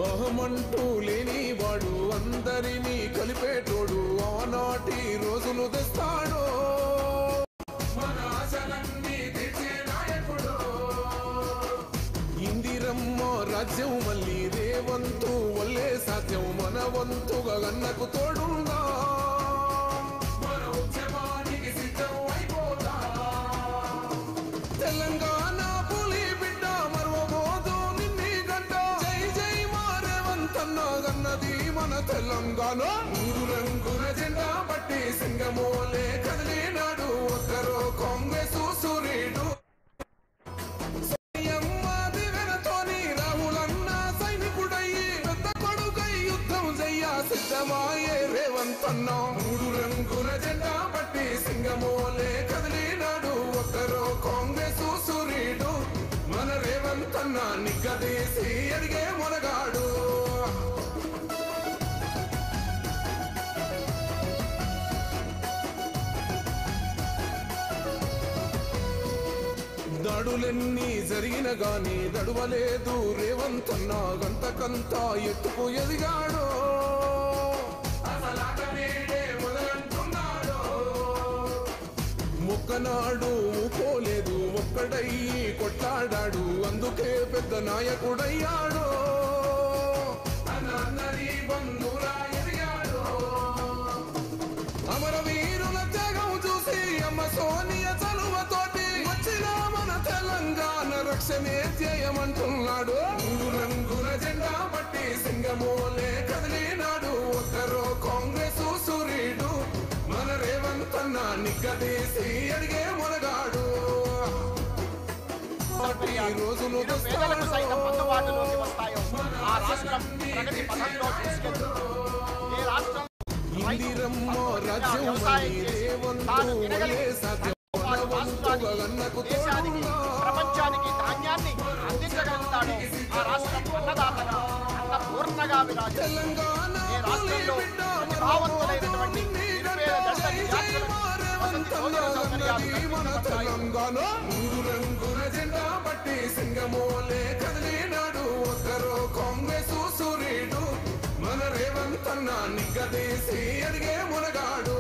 అహమంటూ లేనివాడు అందరినీ కలిపేటోడు ఆనాటి రోజులు తెస్తాడు మన ఆశలన్నీ తీర్చే నాయకుడు ఇందిరమ్మ రాజ్యం మళ్ళీ రేవంతు వల్లే సాధ్యం మన వంతుగా గన్నకు తోడుందా మన ఉద్యమానికి సిద్ధం అయిపోతా తెలంగాణ పులి బిడ్డ మరవబోదు నిన్ని గడ్డ జై జై మా రేవంతన్న గన్నది మన తెలంగాణ మూడు రంగుల జెండా పట్టి సింగమోలే కదిలినాడు ఒక్కరో కాంగ్రెస్ సూర్యుడు సిద్ధమాయే రేవంతన్న మూడు రంగుల జెండా పట్టి సింగమోలే కదిలినాడు ఒక్కరో కాంగ్రెస్ సూర్యుడు మన రేవంతన్న నిగ్గదీసి అడిగే మొనగాడు దాడులెన్ని జరిగిన గాని దడువలేదు రేవంతన్న గంతకంతా ఎత్తుకు ఎదిగాడు ఒక్కనాడు పోలేదు ఒక్కడయ్యి కొట్లాడాడు అందుకే పెద్ద నాయకుడయ్యాడు అమరవీరుల త్యాగం చూసి అమ్మ సోనియ చలువతోటి వచ్చిన మన తెలంగాణ రక్షణే ధ్యేయమంటున్నాడు మూడు రంగుల జెండా పట్టి సింగమోలే కదిలినాడు ఒక్కరో కాంగ్రెస్ సూర్యుడు మన రేవంతన్న నిగ్గదీసి అడిగే మొనగాడు రోజులు ఇందిరమ్మ రాజ్యం ప్రపంచానికి ధాన్యాన్ని అందించగలుగుతాడు ఆ రాష్ట్రం అన్నదాతగా అన్న పూర్ణగా తెలంగాణ మూడు రంగుల జెండా పట్టి సింగమోలే కదిలినాడు ఒక్కరో కాంగ్రెస్ సూర్యుడు మన రేవంతన్న నిగ్గదీసి అడిగే మునగాడు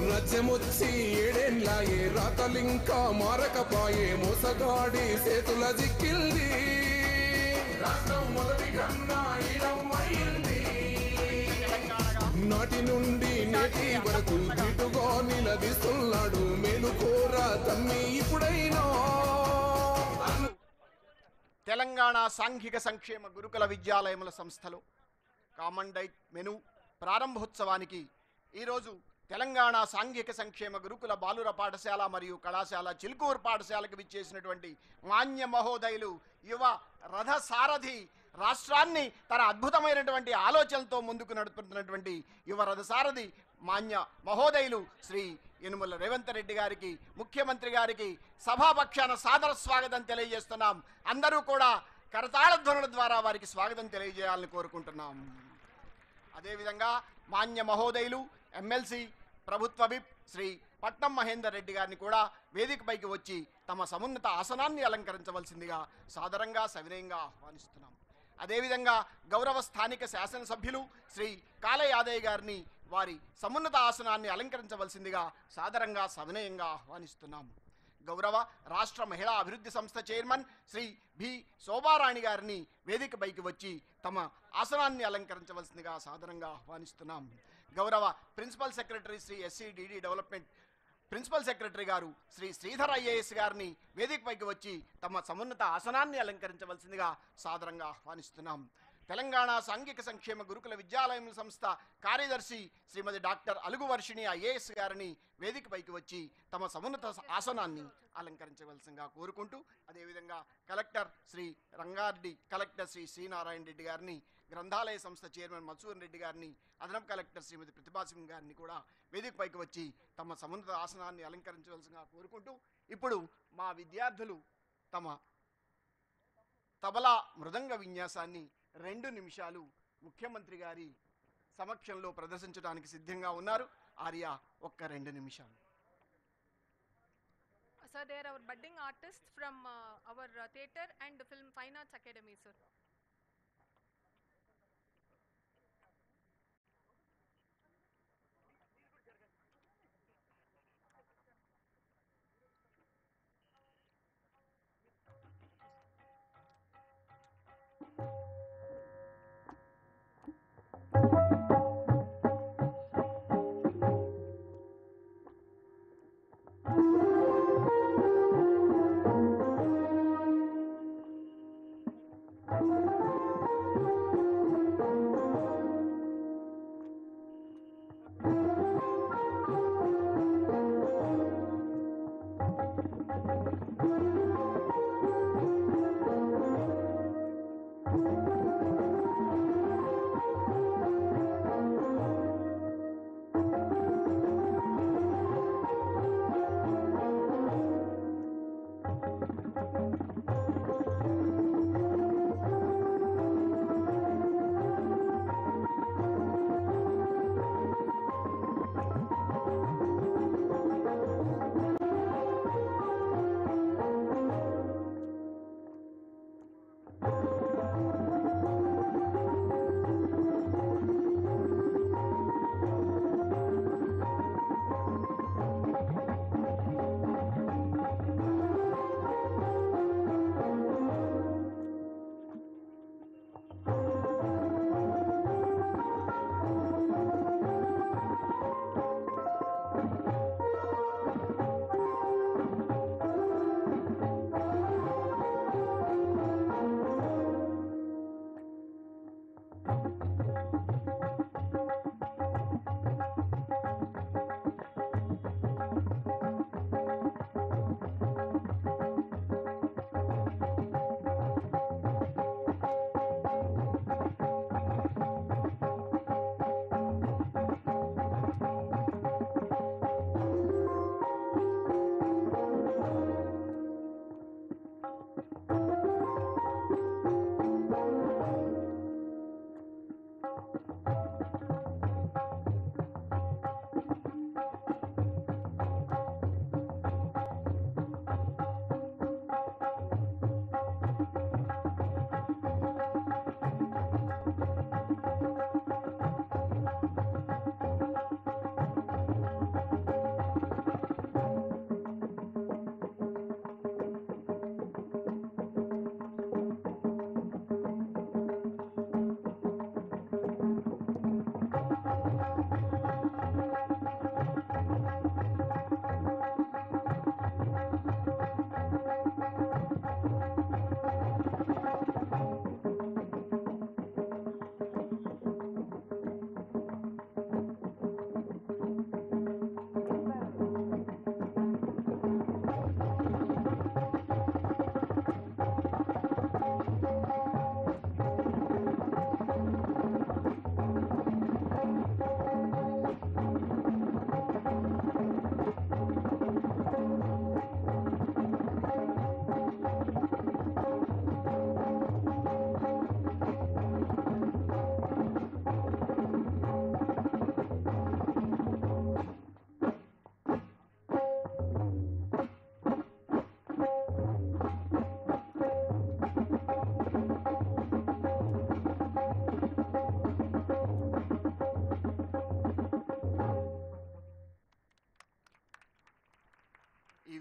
రాజ్యమొచ్చి ఏడేళ్ళాయే రాతలింకా మారకపాయే మోసగాడి చేతుల జిక్కిల్ది రాష్ట్రం మొదటి కన్నా ఈడమైంది నాటి నుండి నేటి వరకు దిటుగా నిలదీస్తున్నాడు మేలుకోరా తమ్మి ఇప్పుడైనా తెలంగాణ సాంఘిక సంక్షేమ గురుకుల విద్యాలయముల సంస్థలో కామన్ డైట్ మెను ప్రారంభోత్సవానికి ఈరోజు తెలంగాణ సాంఘిక సంక్షేమ గురుకుల బాలుర పాఠశాల మరియు కళాశాల చిలుకూరు పాఠశాలకు విచ్చేసినటువంటి మాన్య మహోదయులు యువ రథసారథి రాష్ట్రాన్ని తన అద్భుతమైనటువంటి ఆలోచనలతో ముందుకు నడుపుతున్నటువంటి యువ రథసారథి మాన్య మహోదయులు శ్రీ యనుమల రేవంత్ రెడ్డి గారికి ముఖ్యమంత్రి గారికి సభాపక్షాన సాదర స్వాగతం తెలియజేస్తున్నాం. అందరూ కూడా కరతాళ ధ్వనుల ద్వారా వారికి స్వాగతం తెలియజేయాలని కోరుకుంటున్నాం. అదేవిధంగా మాన్య మహోదయులు ఎమ్మెల్సీ ప్రభుత్వ విప్ శ్రీ పట్నం మహేందర్ రెడ్డి గారిని కూడా వేదికపైకి వచ్చి తమ సమున్నత ఆసనాన్ని అలంకరించవలసిందిగా సాదరంగా సవినయంగా ఆహ్వానిస్తున్నాం. అదేవిధంగా గౌరవ స్థానిక శాసనసభ్యులు శ్రీ కాళ యాదయ్య గారిని వారి సమున్నత ఆసనాన్ని అలంకరించవలసిందిగా సాదరంగా సవినయంగా ఆహ్వానిస్తున్నాం. గౌరవ రాష్ట్ర మహిళా అభివృద్ధి సంస్థ చైర్మన్ శ్రీ బి శోభారాణి గారిని వేదికపైకి వచ్చి తమ ఆసనాన్ని అలంకరించవలసిందిగా సాదరంగా ఆహ్వానిస్తున్నాం. గౌరవ principal secretary Shri ఎస్సీడీడీ development principal secretary గారు శ్రీ శ్రీధర్ ఐఏఎస్ గారిని వేదికపైకి వచ్చి తమ సమున్నత ఆసనాన్ని అలంకరించవలసిందిగా సాదరంగా ఆహ్వానిస్తున్నాం. తెలంగాణ సాంఘిక సంక్షేమ గురుకుల విద్యాలయం సంస్థ కార్యదర్శి శ్రీమతి డాక్టర్ అలుగు వర్షిణి ఐఏఎస్ గారిని వేదికపైకి వచ్చి తమ సమున్నత ఆసనాన్ని అలంకరించవలసిందిగా కోరుకుంటూ, అదేవిధంగా కలెక్టర్ శ్రీ రంగారెడ్డి, కలెక్టర్ శ్రీ శ్రీనారాయణ రెడ్డి గారిని, గ్రంథాలయ సంస్థ చైర్మన్ మధుసూదన్ రెడ్డి గారిని, అదనపు కలెక్టర్ శ్రీమతి ప్రతిభా సింగ్ గారిని కూడా వేదికపైకి వచ్చి తమ సమున్నత ఆసనాన్ని అలంకరించవలసిందిగా కోరుకుంటూ, ఇప్పుడు మా విద్యార్థులు తమ తబలా మృదంగ విన్యాసాన్ని 2 నిమిషాలు ముఖ్యమంత్రి గారి సమక్షంలో ప్రదర్శించడానికి సిద్ధంగా ఉన్నారు. ఆర్య ఒక్క 2 నిమిషాలు. Sir, they are our budding artists from our theatre and film fine arts academy, sir.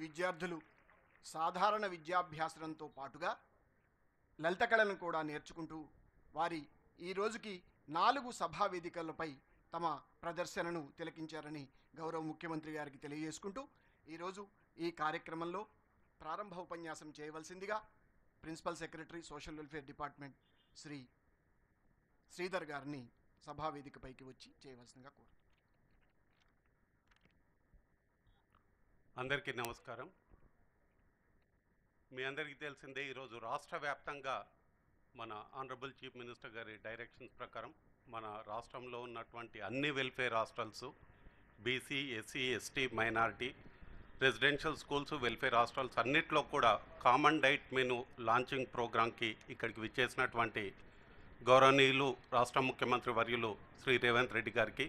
విద్యార్థులు సాధారణ విద్యాభ్యాసంతో పాటుగా లలిత కళలను కూడా నేర్చుకుంటూ వారి ఈ రోజుకి 4 సభా వేదికలపై తమ ప్రదర్శనను తిలకించారని గౌరవ ముఖ్యమంత్రి గారికి తెలియజేసుకుంటూ ఈరోజు ఈ కార్యక్రమంలో ప్రారంభ ఉపన్యాసం చేయవలసిందిగా principal secretary social welfare department Shri Sridhar గారిని సభా వేదికపైకి వచ్చి చేయవలసిందిగా కోరుతున్నాను. అందరికీ నమస్కారం. మీ అందరికీ తెలిసిందే, ఈరోజు రాష్ట్ర వ్యాప్తంగా మన ఆనరబుల్ చీఫ్ మినిస్టర్ గారి డైరెక్షన్స్ ప్రకారం మన రాష్ట్రంలో ఉన్నటువంటి అన్ని welfare hostels, BC, SC, ST, minority, residential schools, welfare hostels అన్నిట్లో కూడా కామన్ డైట్ మెనూ లాంచింగ్ ప్రోగ్రాంకి ఇక్కడికి విచ్చేసినటువంటి గౌరవనీయులు రాష్ట్ర ముఖ్యమంత్రి వర్యులు శ్రీ రేవంత్ రెడ్డి గారికి,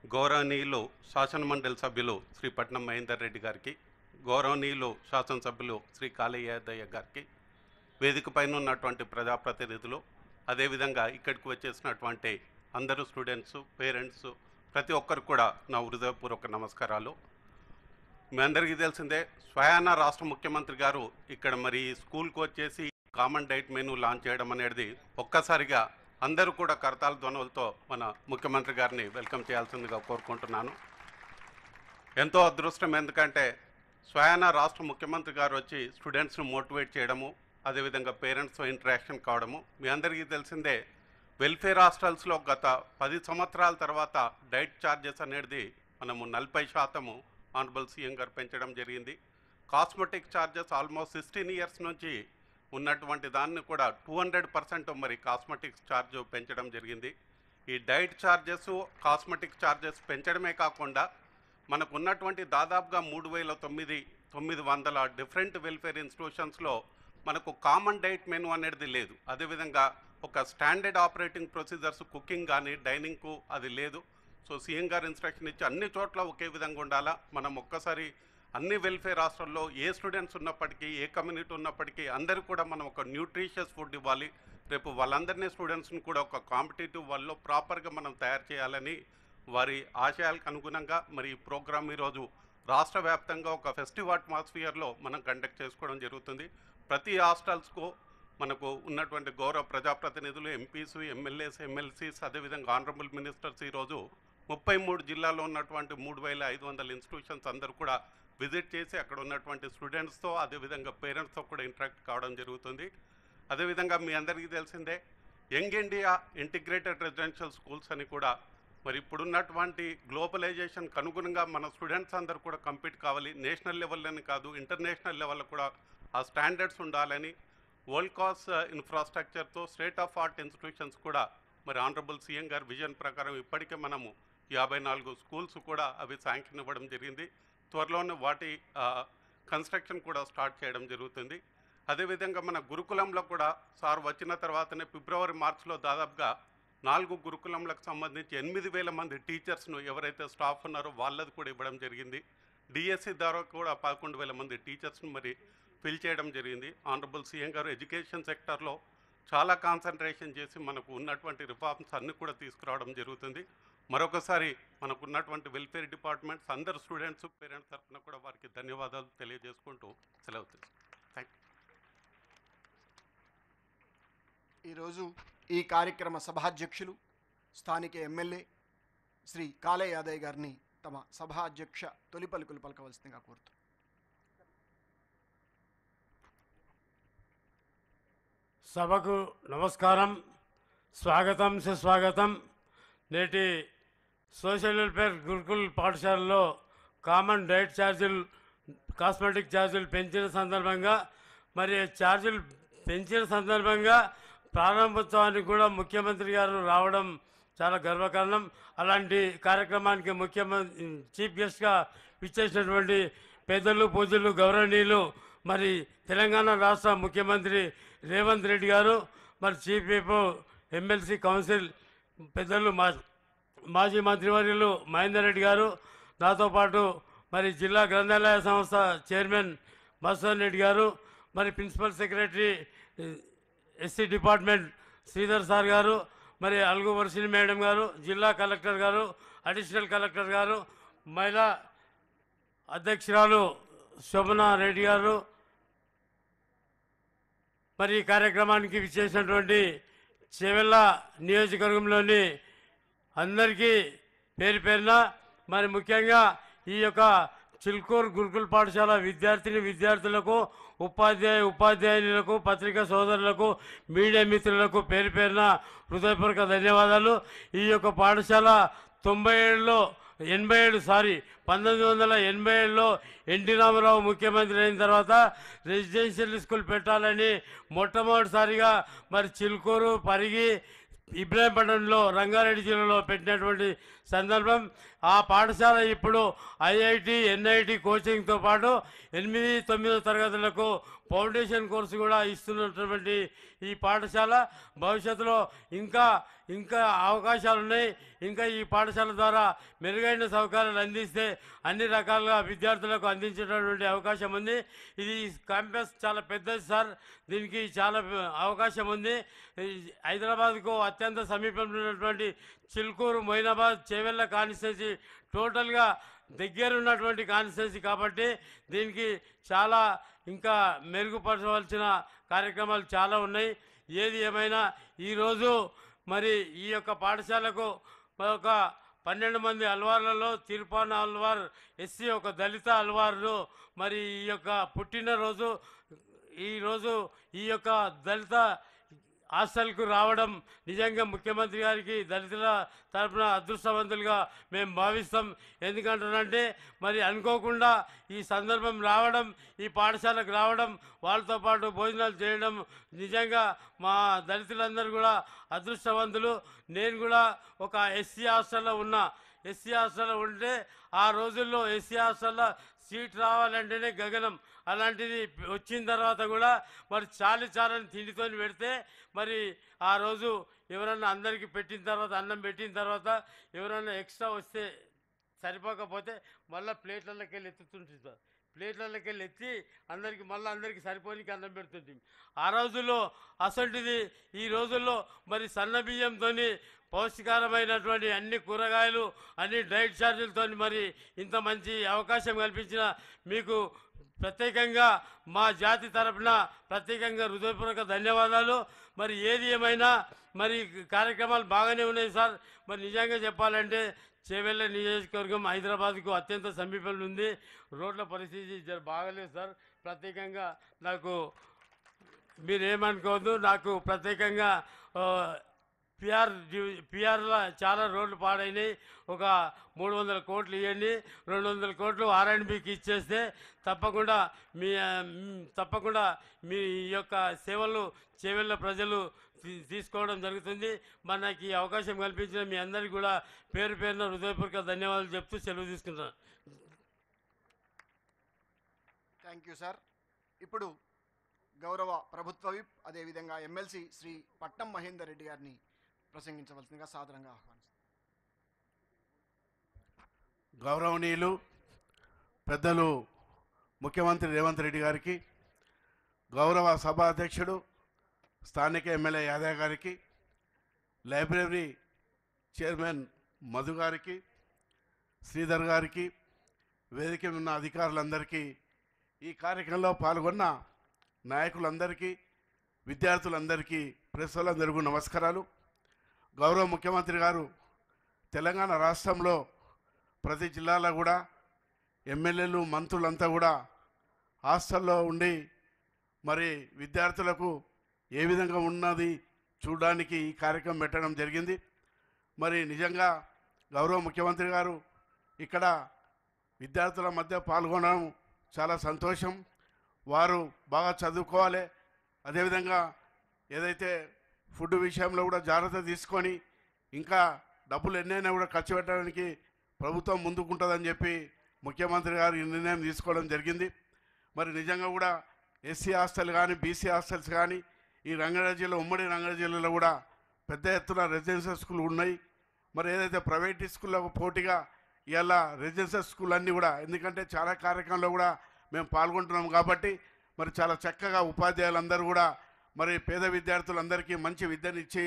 గౌరవనీయులు శాసనమండలి సభ్యులు శ్రీ పట్నం మహేందర్ రెడ్డి గారికి, గౌరవనీయులు శాసనసభ్యులు శ్రీ కాళయ్య యాదయ్య గారికి, వేదిక పైన ఉన్నటువంటి ప్రజాప్రతినిధులు, అదేవిధంగా ఇక్కడికి వచ్చేసినటువంటి అందరూ స్టూడెంట్స్, పేరెంట్స్, ప్రతి ఒక్కరు కూడా నా హృదయపూర్వక నమస్కారాలు. మీ అందరికీ తెలిసిందే, స్వయాన రాష్ట్ర ముఖ్యమంత్రి గారు ఇక్కడ మరి స్కూల్కి వచ్చేసి కామన్ డైట్ మెనూ లాంచ్ చేయడం అనేది ఒక్కసారిగా అందరూ కూడా కరతాళ ధ్వనులతో మన ముఖ్యమంత్రి గారిని వెల్కమ్ చేయాల్సిందిగా కోరుకుంటున్నాను. ఎంతో అదృష్టం, ఎందుకంటే స్వయాన రాష్ట్ర ముఖ్యమంత్రి గారు వచ్చి స్టూడెంట్స్ను మోటివేట్ చేయడము, అదేవిధంగా పేరెంట్స్తో ఇంటరాక్షన్ కావడము. మీ అందరికీ తెలిసిందే, వెల్ఫేర్ హాస్టల్స్లో గత 10 సంవత్సరాల తర్వాత డైట్ ఛార్జెస్ అనేది మనము 40% ఆనరబుల్ సీఎం గారు పెంచడం జరిగింది. కాస్మెటిక్ ఛార్జెస్ ఆల్మోస్ట్ 16 ఇయర్స్ నుంచి ఉన్నటువంటి దాన్ని కూడా 200% మరి కాస్మెటిక్స్ ఛార్జ్ పెంచడం జరిగింది. ఈ డైట్ ఛార్జెస్, కాస్మెటిక్ ఛార్జెస్ పెంచడమే కాకుండా మనకు ఉన్నటువంటి దాదాపుగా 3,900 డిఫరెంట్ వెల్ఫేర్ ఇన్స్టిట్యూషన్స్లో మనకు కామన్ డైట్ మెనూ అనేది లేదు. అదేవిధంగా ఒక స్టాండర్డ్ ఆపరేటింగ్ ప్రొసీజర్స్, కుకింగ్ కానీ డైనింగ్కు అది లేదు. సో సీఎం గారు ఇన్స్ట్రక్షన్ ఇచ్చి అన్ని చోట్ల ఒకే విధంగా ఉండాలా. మనం ఒక్కసారి అన్ని వెల్ఫేర్ హాస్టల్లో ఏ స్టూడెంట్స్ ఉన్నప్పటికీ, ఏ కమ్యూనిటీ ఉన్నప్పటికీ అందరూ కూడా మనం ఒక న్యూట్రిషియస్ ఫుడ్ ఇవ్వాలి. రేపు వాళ్ళందరినీ స్టూడెంట్స్ని కూడా ఒక కాంపిటేటివ్ వరల్డ్లో ప్రాపర్గా మనం తయారు చేయాలని వారి ఆశయాలకు అనుగుణంగా మరి ఈ ప్రోగ్రామ్ ఈరోజు రాష్ట్ర వ్యాప్తంగా ఒక ఫెస్టివ్ అట్మాస్ఫియర్లో మనం కండక్ట్ చేసుకోవడం జరుగుతుంది. ప్రతి హాస్టల్స్కు మనకు ఉన్నటువంటి గౌరవ ప్రజాప్రతినిధులు, ఎంపీస్, ఎమ్మెల్యేస్, ఎమ్మెల్సీస్, అదేవిధంగా ఆనరబుల్ మినిస్టర్స్ ఈరోజు 33 జిల్లాల్లో ఉన్నటువంటి 3,500 ఇన్స్టిట్యూషన్స్ అందరూ కూడా విజిట్ చేసి అక్కడ ఉన్నటువంటి స్టూడెంట్స్తో, అదేవిధంగా పేరెంట్స్తో కూడా ఇంటరాక్ట్ కావడం జరుగుతుంది. అదేవిధంగా మీ అందరికీ తెలిసిందే, young India integrated residential schools అని కూడా మరి ఇప్పుడున్నటువంటి గ్లోబలైజేషన్కి అనుగుణంగా మన స్టూడెంట్స్ అందరూ కూడా కంపీట్ కావాలి. నేషనల్ లెవెల్లోనే కాదు, ఇంటర్నేషనల్ లెవెల్లో కూడా ఆ స్టాండర్డ్స్ ఉండాలని వరల్డ్ క్లాస్ ఇన్ఫ్రాస్ట్రక్చర్తో స్టేట్ ఆఫ్ ఆర్ట్ ఇన్స్టిట్యూషన్స్ కూడా మరి ఆనరబుల్ సీఎం గారి విజన్ ప్రకారం ఇప్పటికే మనము 54 స్కూల్స్ కూడా అవి శాంక్షన్ ఇవ్వడం జరిగింది. త్వరలోనే వాటి కన్స్ట్రక్షన్ కూడా స్టార్ట్ చేయడం జరుగుతుంది. అదేవిధంగా మన గురుకులంలో కూడా సార్ వచ్చిన తర్వాతనే ఫిబ్రవరి, మార్చిలో దాదాపుగా 4 గురుకులంలకు సంబంధించి 8,000 మంది టీచర్స్ను ఎవరైతే స్టాఫ్ ఉన్నారో వాళ్ళది కూడా ఇవ్వడం జరిగింది. డిఎస్సి ద్వారా కూడా 11,000 మంది టీచర్స్ను మరి ఫిల్ చేయడం జరిగింది. ఆనరబుల్ సీఎం గారు ఎడ్యుకేషన్ సెక్టర్లో చాలా కాన్సన్ట్రేషన్ చేసి మనకు ఉన్నటువంటి రిఫార్మ్స్ అన్నీ కూడా తీసుకురావడం జరుగుతుంది. మరొకసారి మనకు ఉన్నటువంటి వెల్ఫేర్ డిపార్ట్మెంట్స్, అందరు స్టూడెంట్స్, పేరెంట్స్ తరఫున కూడా వారికి ధన్యవాదాలు తెలియజేసుకుంటూ సెలవు తీసుకుంటాం. ఈరోజు ఈ కార్యక్రమ సభాధ్యక్షులు స్థానిక ఎమ్మెల్యే శ్రీ కాళయ్య యాదయ్య గారిని తమ సభాధ్యక్ష తొలి పలుకులు పలకవలసిందిగా కోరుతారు. సభకు నమస్కారం, స్వాగతం, సుస్వాగతం. నేటి సోషల్ వెల్ఫేర్ గురుకుల్ పాఠశాలలో కామన్ డైట్ ఛార్జీలు, కాస్మెటిక్ ఛార్జీలు పెంచిన సందర్భంగా, మరి ఛార్జీలు పెంచిన సందర్భంగా ప్రారంభోత్సవానికి కూడా ముఖ్యమంత్రి గారు రావడం చాలా గర్వకారణం. అలాంటి కార్యక్రమానికి చీఫ్ గెస్ట్గా ఇచ్చేసినటువంటి పెద్దలు, పూజలు, గౌరవనీయులు మరి తెలంగాణ రాష్ట్ర ముఖ్యమంత్రి రేవంత్ రెడ్డి గారు, మరి చీఫ్ విప్, ఎమ్మెల్సీ కౌన్సిల్ పెద్దలు, మాజీ మంత్రివర్యులు మహేందర్ రెడ్డి గారు, నాతో పాటు మరి జిల్లా గ్రంథాలయ సంస్థ చైర్మన్ మధుసూదన్ రెడ్డి గారు, మరి principal secretary SC department Sridhar sir గారు, మరి అల్గు వర్షిని మేడం గారు, జిల్లా కలెక్టర్ గారు, అడిషనల్ కలెక్టర్ గారు, మహిళా అధ్యక్షురాలు శోభనా రెడ్డి గారు, మరి ఈ కార్యక్రమానికి విచ్చేసినటువంటి చేవెళ్ళ నియోజకవర్గంలోని అందరికీ పేరు పేరున, మరి ముఖ్యంగా ఈ యొక్క చిల్కూరు గురుకుల పాఠశాల విద్యార్థులకు, ఉపాధ్యాయులకు, పత్రికా సోదరులకు, మీడియా మిత్రులకు పేరు పేరున హృదయపూర్వక ధన్యవాదాలు. ఈ యొక్క పాఠశాల 1987లో ఎన్టీ రామారావు ముఖ్యమంత్రి అయిన తర్వాత రెసిడెన్షియల్ స్కూల్ పెట్టాలని మొట్టమొదటిసారిగా మరి చిలుకూరు, పరిగి, ఇబ్రాహీంపట్నంలో, రంగారెడ్డి జిల్లాలో పెట్టినటువంటి సందర్భం. ఆ పాఠశాల ఇప్పుడు ఐఐటి, ఎన్ఐటి కోచింగ్తో పాటు 8, 9 తరగతులకు ఫౌండేషన్ కోర్సు కూడా ఇస్తున్నటువంటి ఈ పాఠశాల భవిష్యత్తులో ఇంకా ఇంకా అవకాశాలు ఉన్నాయి. ఇంకా ఈ పాఠశాల ద్వారా మెరుగైన సౌకర్యాలు అందిస్తే అన్ని రకాలుగా విద్యార్థులకు అందించేటటువంటి అవకాశం ఉంది. ఇది క్యాంపస్ చాలా పెద్దది సార్, దీనికి చాలా అవకాశం ఉంది. హైదరాబాద్కు అత్యంత సమీపంలో ఉన్నటువంటి చిలుకూరు, మొయినాబాద్, చేవెళ్ళ కాన్స్టిట్యున్సీ టోటల్గా దగ్గర ఉన్నటువంటి కాన్స్టిట్యున్సీ కాబట్టి దీనికి చాలా ఇంకా మెరుగుపరచవలసిన కార్యక్రమాలు చాలా ఉన్నాయి. ఏది ఏమైనా ఈరోజు మరి ఈ యొక్క పాఠశాలకు ఒక 12 మంది అల్వార్లలో తిరుపాన అల్వార్ ఎస్సీ, ఒక దళిత అల్వార్లు మరి ఈ యొక్క పుట్టినరోజు ఈరోజు ఈ యొక్క దళిత హాస్టల్కు రావడం నిజంగా ముఖ్యమంత్రి గారికి దళితుల తరఫున అదృష్టవంతులుగా మేము భావిస్తాం. ఎందుకంటారంటే మరి అనుకోకుండా ఈ సందర్భం రావడం, ఈ పాఠశాలకు రావడం, వాళ్ళతో పాటు భోజనాలు చేయడం నిజంగా మా దళితులందరూ కూడా అదృష్టవంతులు. నేను కూడా ఒక ఎస్సీ హాస్టల్లో ఉన్నా. ఎస్సీ హాస్టల్లో ఉంటే ఆ రోజుల్లో ఎస్సీ హాస్టల్లో సీట్ రావాలంటేనే గగనం. అలాంటిది వచ్చిన తర్వాత కూడా మరి చాలని తిండితో పెడితే మరి ఆ రోజు ఎవరన్నా అందరికీ పెట్టిన తర్వాత, అన్నం పెట్టిన తర్వాత ఎవరన్నా ఎక్స్ట్రా వస్తే సరిపోకపోతే మళ్ళీ ప్లేట్లలోకి వెళ్ళి ఎత్తుతుంటుంది. ప్లేట్లలోకి వెళ్ళి ఎత్తి అందరికీ సరిపోనికి అన్నం పెడుతుంది. ఆ రోజుల్లో అసంటిది ఈ రోజుల్లో మరి సన్న బియ్యంతో పౌష్టికారమైనటువంటి అన్ని కూరగాయలు, అన్ని డైట్ ఛార్జీలతో మరి ఇంత మంచి అవకాశం కల్పించిన మీకు ప్రత్యేకంగా మా జాతి తరఫున ప్రత్యేకంగా హృదయపూర్వక ధన్యవాదాలు. మరి ఏది ఏమైనా మరి కార్యక్రమాలు బాగానే ఉన్నాయి సార్. మరి నిజంగా చెప్పాలంటే చేవెళ్ళ నియోజకవర్గం హైదరాబాద్కు అత్యంత సమీపంలో ఉంది. రోడ్ల పరిస్థితి బాగలేదు సార్. ప్రత్యేకంగా నాకు మీరేమనుకోవద్దు, నాకు ప్రత్యేకంగా పిఆర్లో చాలా రోడ్లు పాడైనాయి. ఒక 300 కోట్లు ఇవ్వండి, 200 కోట్లు R&Bకి ఇచ్చేస్తే తప్పకుండా మీ యొక్క సేవలు చేవెళ్ళ ప్రజలు తీసుకోవడం జరుగుతుంది. మనకి ఈ అవకాశం కల్పించిన మీ అందరికీ కూడా పేరు పేరున హృదయపూర్వక ధన్యవాదాలు చెప్తూ సెలవు తీసుకుంటున్నాను. Thank you sir. ఇప్పుడు గౌరవ ప్రభుత్వ విప్ అదేవిధంగా ఎమ్మెల్సీ శ్రీ పట్నం మహేందర్ రెడ్డి గారిని ప్రసంగించవలసిందిగా సాదరంగా ఆహ్వానిస్తాను. గౌరవనీయులు పెద్దలు ముఖ్యమంత్రి రేవంత్ రెడ్డి గారికి, గౌరవ సభా అధ్యక్షుడు స్థానిక ఎమ్మెల్యే యాదవ్ గారికి, లైబ్రరీ చైర్మన్ మధు గారికి, శ్రీధర్ గారికి, వేదిక ఉన్న అధికారులందరికీ, ఈ కార్యక్రమంలో పాల్గొన్న నాయకులందరికీ, విద్యార్థులందరికీ, ప్రెస్ వాళ్ళందరికీ నమస్కారాలు. గౌరవ ముఖ్యమంత్రి గారు తెలంగాణ రాష్ట్రంలో ప్రతి జిల్లాలో కూడా ఎమ్మెల్యేలు, మంత్రులంతా కూడా హాస్టల్లో ఉండి మరి విద్యార్థులకు ఏ విధంగా ఉన్నది చూడడానికి ఈ కార్యక్రమం పెట్టడం జరిగింది. మరి నిజంగా గౌరవ ముఖ్యమంత్రి గారు ఇక్కడ విద్యార్థుల మధ్య పాల్గొనడం చాలా సంతోషం. వారు బాగా చదువుకోవాలి, అదేవిధంగా ఏదైతే ఫుడ్ విషయంలో కూడా జాగ్రత్త తీసుకొని ఇంకా డబ్బులు ఎన్నైనా కూడా ఖర్చు పెట్టడానికి ప్రభుత్వం ముందుకుంటుందని చెప్పి ముఖ్యమంత్రి గారు ఈ నిర్ణయం తీసుకోవడం జరిగింది. మరి నిజంగా కూడా ఎస్సీ హాస్టల్ కానీ, బీసీ హాస్టల్స్ కానీ ఈ రంగారెడ్డి జిల్లా, ఉమ్మడి రంగారెడ్డి జిల్లాలో కూడా పెద్ద ఎత్తున రెసిడెన్షియల్ స్కూల్ ఉన్నాయి. మరి ఏదైతే ప్రైవేట్ స్కూళ్ళకు పోటీగా ఇవాళ రెసిడెన్షియల్ స్కూల్ అన్నీ కూడా, ఎందుకంటే చాలా కార్యక్రమంలో కూడా మేము పాల్గొంటున్నాం కాబట్టి మరి చాలా చక్కగా ఉపాధ్యాయులందరూ కూడా మరి పేద విద్యార్థులందరికీ మంచి విద్యనిచ్చి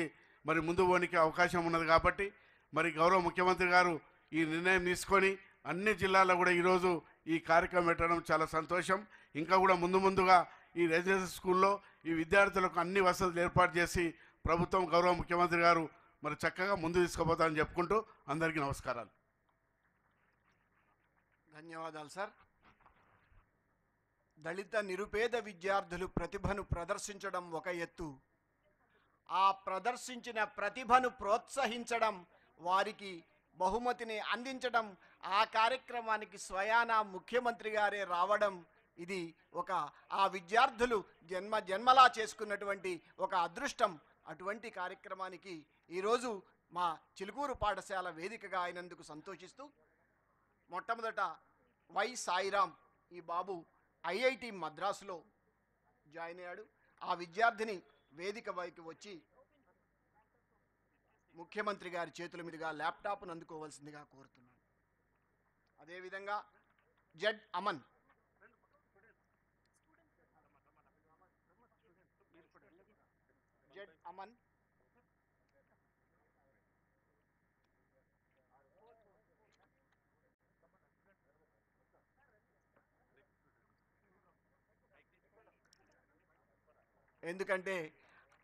మరి ముందు పోనీకి అవకాశం ఉన్నది కాబట్టి మరి గౌరవ ముఖ్యమంత్రి గారు ఈ నిర్ణయం తీసుకొని అన్ని జిల్లాల్లో కూడా ఈరోజు ఈ కార్యక్రమం పెట్టడం చాలా సంతోషం. ఇంకా కూడా ముందుగా ఈ రెసిడెన్షియల్ స్కూల్లో ఈ విద్యార్థులకు అన్ని వసతులు ఏర్పాటు చేసి ప్రభుత్వం, గౌరవ ముఖ్యమంత్రి గారు మరి చక్కగా ముందు తీసుకుపోతారని చెప్పుకుంటూ అందరికీ నమస్కారాలు. ధన్యవాదాలు సార్. దళిత నిరుపేద విద్యార్థులు ప్రతిభను ప్రదర్శించడం ఒక ఎత్తు, ఆ ప్రదర్శించిన ప్రతిభను ప్రోత్సహించడం, వారికి బహుమతిని అందించడం, ఆ కార్యక్రమానికి స్వయానా ముఖ్యమంత్రి గారే రావడం, ఇది ఒక ఆ విద్యార్థులు జన్మలా చేసుకున్నటువంటి ఒక అదృష్టం. అటువంటి కార్యక్రమానికి ఈరోజు మా చిలుకూరు పాఠశాల వేదికగా అయినందుకు సంతోషిస్తూ, మొట్టమొదట వై సాయిరామ్, ఈ బాబు IIT మద్రాసులో జాయిన్ అయ్యాడు. ఆ విద్యార్థిని వేదిక వైపు వచ్చి ముఖ్యమంత్రి గారి చేతుల మీదుగా ల్యాప్టాప్ను అందుకోవాల్సిందిగా కోరుతున్నాను. అదేవిధంగా జడ్ అమన్ ఎందుకంటే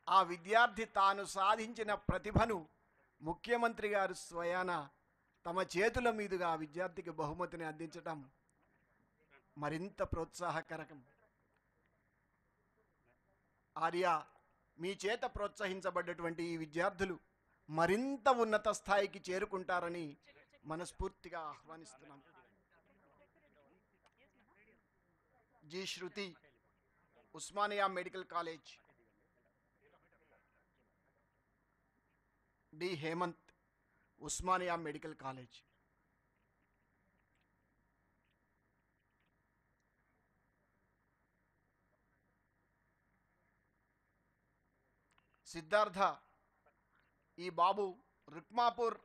ఆ విద్యార్థి తాను సాధించిన ప్రతిభను ముఖ్యమంత్రి గారు స్వయాన తమ చేతుల మీదుగా ఆ విద్యార్థికి బహుమతిని అందించటం మరింత ప్రోత్సాహకరం. ఆర్య, మీ చేత ప్రోత్సహించబడ్డటువంటి ఈ విద్యార్థులు మరింత ఉన్నత స్థాయికి చేరుకుంటారని మనస్ఫూర్తిగా ఆహ్వానిస్తున్నాం. G Shruti, Osmania medical college. D Hemanth, Osmania medical college. Siddhartha, E Babu Rukmapur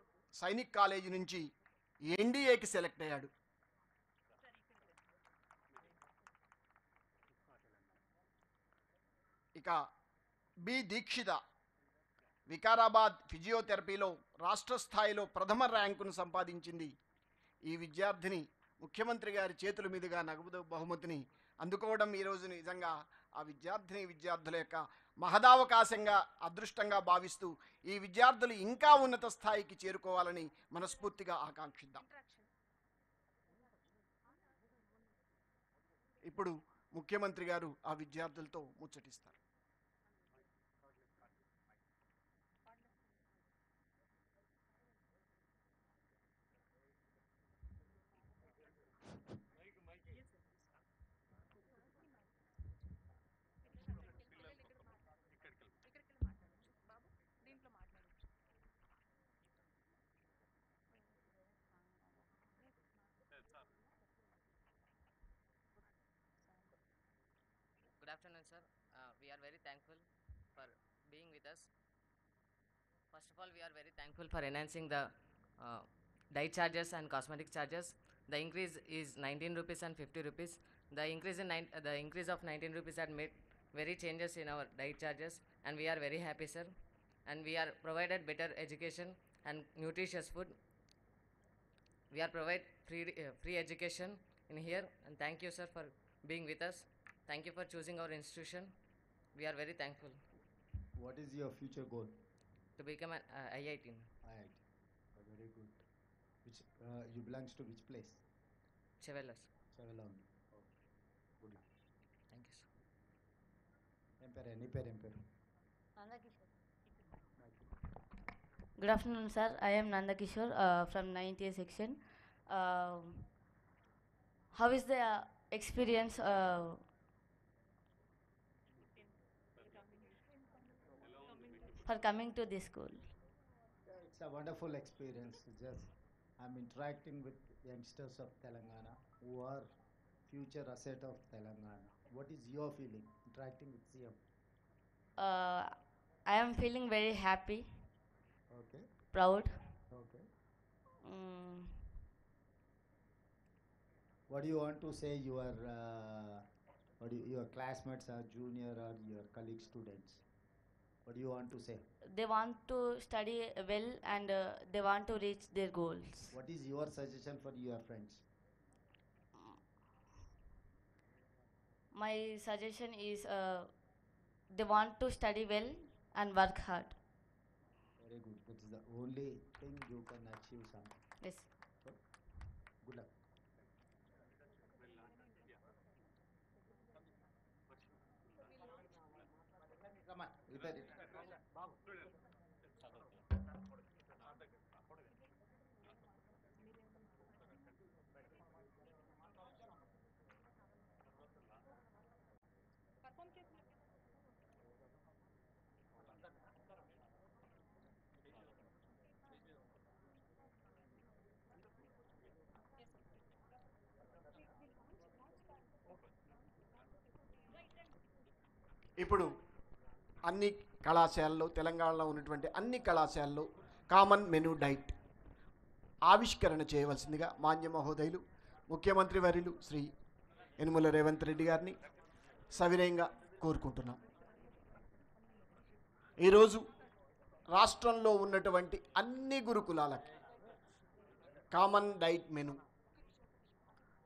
Sainik college నుంచి ఎన్డీఏకి సెలెక్ట్ అయ్యాడు. ఇక బి దీక్షిత, వికారాబాద్ ఫిజియోథెరపీలో రాష్ట్ర స్థాయిలో ప్రథమ ర్యాంకును సంపాదించింది. ఈ విద్యార్థిని ముఖ్యమంత్రి గారి చేతుల మీదుగా నగదు బహుమతిని అందుకోవడం ఈరోజు నిజంగా ఆ విద్యార్థుల యొక్క మహదావకాశంగా, అదృష్టంగా భావిస్తూ ఈ విద్యార్థులు ఇంకా ఉన్నత స్థాయికి చేరుకోవాలని మనస్ఫూర్తిగా ఆకాంక్షిద్దాం. ఇప్పుడు ముఖ్యమంత్రి గారు ఆ విద్యార్థులతో ముచ్చటిస్తారు. Good afternoon, sir. We are very thankful for being with us. First of all, we are very thankful for enhancing the diet charges and cosmetic charges. The increase is 19 rupees and 50 rupees. The increase of 19 rupees had made very changes in our diet charges, and we are very happy, sir. And we are provided better education and nutritious food. We are provide free education in here, and thank you, sir, for being with us. Thank you for choosing our institution. We are very thankful. What is your future goal? To become an IIT. IIT. Very good. Which you belongs to which place? Chevelas. Chevella only. Oh. Good. Thank you, sir. Any pair. Good afternoon, sir. I am Nanda Kishore from 9th year section. How is the experience for coming to this school? Yeah, it's a wonderful experience. Just I'm interacting with youngsters of Telangana who are future asset of Telangana. What is your feeling interacting with CM? I am feeling very happy, Okay. proud. Okay. Mm, What do you want to say your your classmates or junior or your colleague students? What do you want to say? they want to study well and they want to reach their goals. What is your suggestion for your friends? My suggestion is they want to study well and work hard. Very good. That is the only thing you can achieve something. Yes. Good luck. Come on, repair it. ఇప్పుడు అన్ని కళాశాలలో, తెలంగాణలో ఉన్నటువంటి అన్ని కళాశాలలో common menu diet ఆవిష్కరణ చేయవలసిందిగా మాన్య మహోదయులు ముఖ్యమంత్రి వర్యులు శ్రీ యనుమల రేవంత్ రెడ్డి గారిని సవినయంగా కోరుకుంటున్నాం. ఈరోజు రాష్ట్రంలో ఉన్నటువంటి అన్ని గురుకులాలకి కామన్ డైట్ మెనూ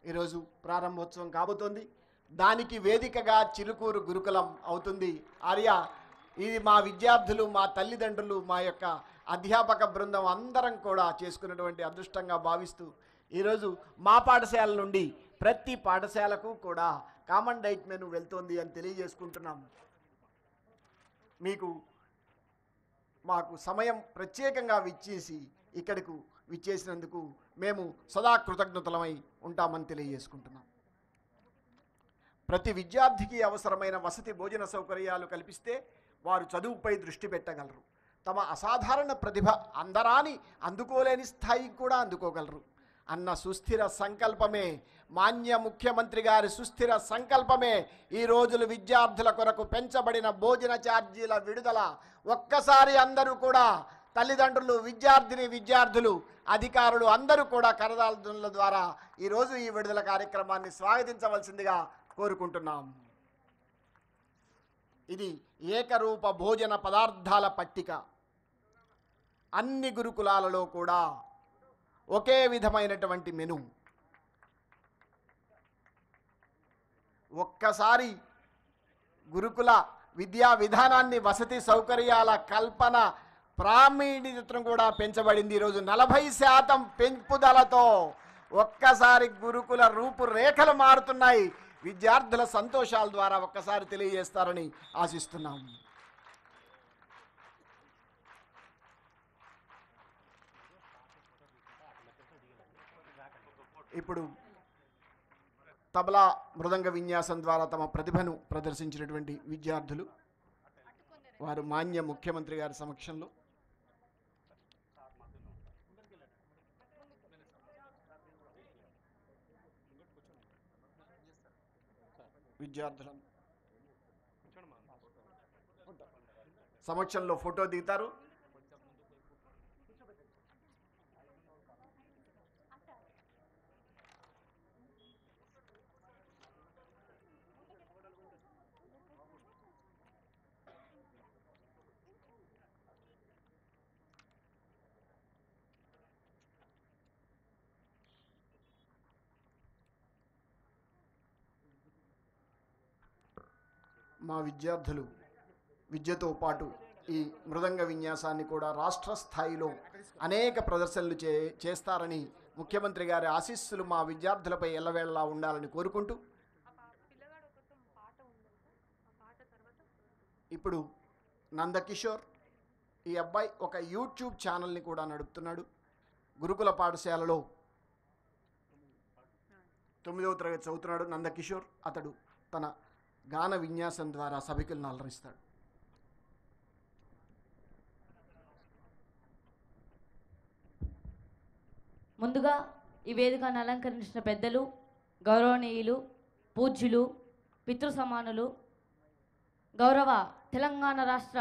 ఈరోజు ప్రారంభోత్సవం కాబోతోంది. దానికి వేదికగా చిలుకూరు గురుకులం అవుతుంది. ఆర్య, ఇది మా విద్యార్థులు, మా తల్లిదండ్రులు, మా యొక్క అధ్యాపక బృందం అందరం కూడా చేసుకున్నటువంటి అదృష్టంగా భావిస్తూ ఈరోజు మా పాఠశాల నుండి ప్రతి పాఠశాలకు కూడా కామన్ డైట్ మెనూ వెళ్తోంది అని తెలియజేసుకుంటున్నాం. మాకు సమయం ప్రత్యేకంగా ఇక్కడకు విచ్చేసినందుకు మేము సదా కృతజ్ఞతలమై ఉంటామని తెలియజేసుకుంటున్నాం. ప్రతి విద్యార్థికి అవసరమైన వసతి భోజన సౌకర్యాలు కల్పిస్తే వారు చదువుపై దృష్టి పెట్టగలరు. తమ అసాధారణ ప్రతిభ అందరాని అందుకోలేని స్థాయికి కూడా అందుకోగలరు అన్న సుస్థిర సంకల్పమే, మాన్య ముఖ్యమంత్రి గారి సుస్థిర సంకల్పమే ఈ రోజులు విద్యార్థుల కొరకు పెంచబడిన భోజన ఛార్జీల విడుదల. ఒక్కసారి అందరూ కూడా తల్లిదండ్రులు, విద్యార్థులు, అధికారులు అందరూ కూడా కరదాల ద్వారా ఈరోజు ఈ విడుదల కార్యక్రమాన్ని స్వాగతించవలసిందిగా కోరుకుంటున్నాం. ఇది ఏకరూప భోజన పదార్థాల పట్టిక. అన్ని గురుకులాలలో కూడా ఒకే విధమైనటువంటి మెను. ఒక్కసారి గురుకుల విద్యా విధానాన్ని, వసతి సౌకర్యాల కల్పన ప్రావీణ్యతను కూడా పెంచబడింది. ఈరోజు 40% పెంపుదలతో ఒక్కసారి గురుకుల రూపురేఖలు మారుతున్నాయి. విద్యార్థుల సంతోషాల ద్వారా ఒక్కసారి తెలియజేస్తారని ఆశిస్తున్నాం. ఇప్పుడు తబలా మృదంగ విన్యాసం ద్వారా తమ ప్రతిభను ప్రదర్శించినటువంటి విద్యార్థులు వారు మాన్య ముఖ్యమంత్రి గారి సమక్షంలో విద్యార్థులను సమక్షంలో ఫోటో దిగుతారు. మా విద్యార్థులు విద్యతో పాటు ఈ మృదంగ విన్యాసాన్ని కూడా రాష్ట్ర స్థాయిలో అనేక ప్రదర్శనలు చేస్తారని ముఖ్యమంత్రి గారి ఆశీస్సులు మా విద్యార్థులపై ఎల్లవేళలా ఉండాలని కోరుకుంటూ ఇప్పుడు నందకిషోర్ ఈ అబ్బాయి ఒక యూట్యూబ్ ఛానల్ని కూడా నడుపుతున్నాడు. గురుకుల పాఠశాలలో 9వ తరగతి చదువుతున్నాడు నందకిషోర్. అతడు తన గాన విన్యాసం ద్వారా సభికులను అలరిస్తాడు. ముందుగా ఈ వేదికను అలంకరించిన పెద్దలు, గౌరవనీయులు, పూజ్యులు, పితృ సమానులు, గౌరవ తెలంగాణ రాష్ట్ర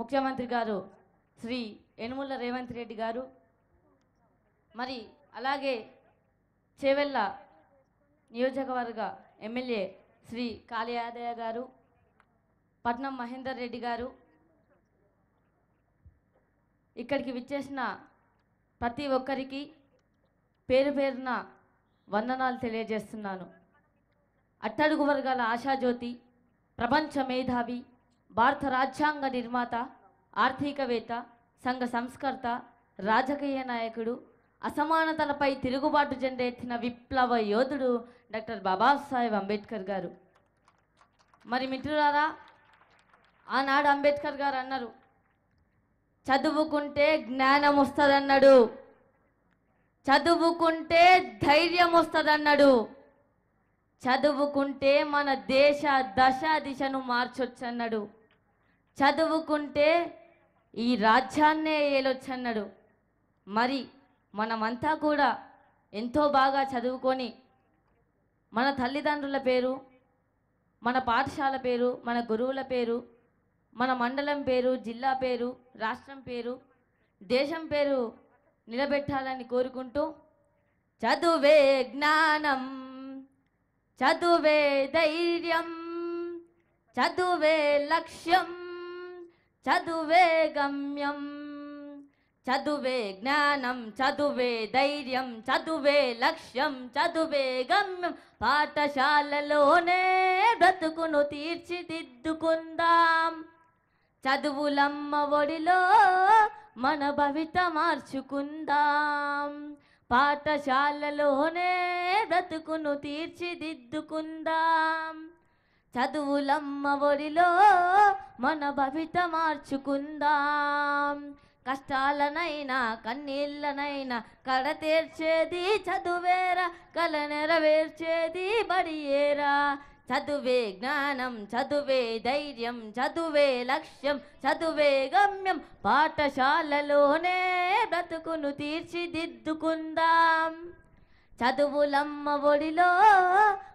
ముఖ్యమంత్రి గారు శ్రీ యనుమల రేవంత్ రెడ్డి గారు, మరి అలాగే చేవెళ్ళ నియోజకవర్గ ఎమ్మెల్యే శ్రీ కాళయాదయ్య గారు, పట్నం మహేందర్ రెడ్డి గారు, ఇక్కడికి విచ్చేసిన ప్రతి ఒక్కరికి పేరు పేరున వందనాలు తెలియజేస్తున్నాను. అట్టడుగు వర్గాల ఆశాజ్యోతి, ప్రపంచ మేధావి, భారత రాజ్యాంగ నిర్మాత, ఆర్థికవేత్త, సంఘ సంస్కర్త, రాజకీయ నాయకుడు, అసమానతలపై తిరుగుబాటు జెండెత్తిన విప్లవ యోధుడు డాక్టర్ బాబాసాహెబ్ అంబేద్కర్ గారు. మరి మిత్రులారా, ఆనాడు అంబేద్కర్ గారు అన్నారు, చదువుకుంటే జ్ఞానం వస్తుందన్నాడు, చదువుకుంటే ధైర్యం వస్తుందన్నాడు, చదువుకుంటే మన దేశ దశ దిశను మార్చొచ్చన్నాడు, చదువుకుంటే ఈ రాజ్యాన్నే ఏలొచ్చన్నాడు. మరి మనమంతా కూడా ఎంతో బాగా చదువుకొని మన తల్లిదండ్రుల పేరు, మన పాఠశాల పేరు, మన గురువుల పేరు, మన మండలం పేరు, జిల్లా పేరు, రాష్ట్రం పేరు దేశం పేరు నిలబెట్టాలని కోరుకుంటూ చదువే జ్ఞానం, చదువే ధైర్యం, చదువే లక్ష్యం, చదువే గమ్యం. చదువే జ్ఞానం, చదువే ధైర్యం, చదువే లక్ష్యం, చదువే గమ్యం. పాఠశాలలోనే బ్రతుకును తీర్చిదిద్దుకుందాం. చదువులమ్మ ఒడిలో మన భవిత మార్చుకుందాం. పాఠశాలలోనే బ్రతుకును తీర్చిదిద్దుకుందాం. చదువులమ్మ ఒడిలో మన భవిత మార్చుకుందాం. కష్టాలనైనా కన్నీళ్ళనైనా కడతీర్చేది చదువేరా, కల నెరవేర్చేది బడియేరా. చదువే జ్ఞానం, చదువే ధైర్యం, చదువే లక్ష్యం, చదువే గమ్యం. పాఠశాలలోనే బ్రతుకును తీర్చిదిద్దుకుందాం. చదువులమ్మ ఒడిలో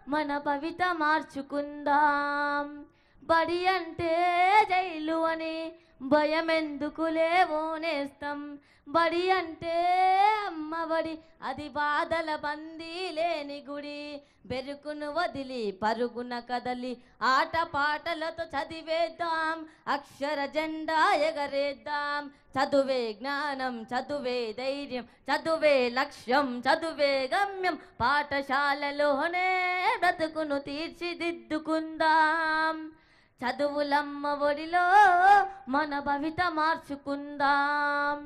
మన భవిత మార్చుకుందాం. బడి అంటే జైలు అని భయమెందుకులే ఓనేస్తాం. బడి అంటే అమ్మబడి, అది బాధల బందీ లేని గుడి. బెరుకును వదిలి పరుగున కదలి ఆట పాటలతో చదివేద్దాం. అక్షర జెండా ఎగరేద్దాం. చదువే జ్ఞానం, చదువే ధైర్యం, చదువే లక్ష్యం, చదువే గమ్యం. పాఠశాలలోనే బ్రతుకును తీర్చిదిద్దుకుందాం. చదువులమ్మ ఒడిలో మన భవిత మార్చుకుందాం.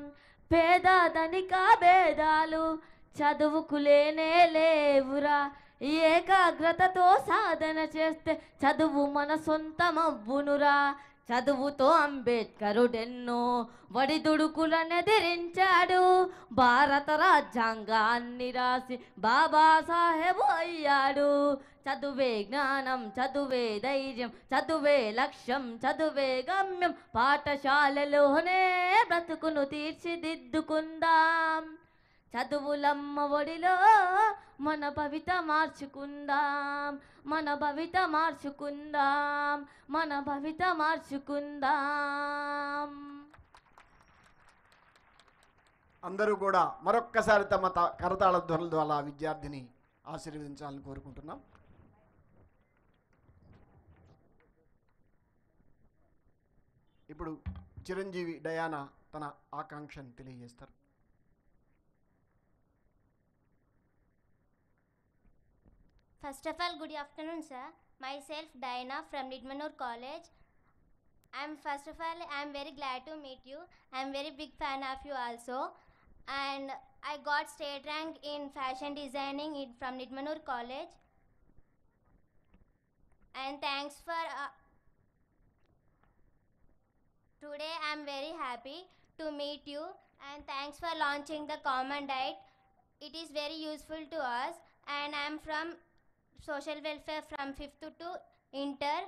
పేద ధనిక భేదాలు చదువుకు లేనే లేవురా. ఏకాగ్రతతో సాధన చేస్తే చదువు మన సొంతమవ్వునురా. చదువుతో అంబేద్కరుడెన్నో వడిదుడుకులనెదిరించాడు. భారత రాజ్యాంగాన్ని రాసి బాబాసాహెబు అయ్యాడు. చదువే జ్ఞానం, చదువే ధైర్యం, చదువే లక్ష్యం, చదువే గమ్యం. పాఠశాలలోనే బ్రతుకును తీర్చిదిద్దుకుందాం. చదువులమ్మ ఒడిలో మన భవిత మార్చుకుందాం. మన భవిత మార్చుకుందాం. మన భవిత మార్చుకుందాం. అందరూ కూడా మరొక్కసారి తమ కరతాళ ధ్వనుల ద్వారా విద్యార్థిని ఆశీర్వదించాలని కోరుకుంటున్నాం. ఇప్పుడు చిరంజీవి డయానా తన ఆకాంక్షను తెలియజేస్తారు. First of all, good afternoon, sir. Myself, Diana from Nidmanur College. First of all, I'm very glad to meet you. I'm very big fan of you also. And I got state rank in fashion designing from Nidmanur College. And thanks for today. I'm very happy to meet you. And thanks for launching the common diet. It is very useful to us. And I'm from social welfare from 5th to inter.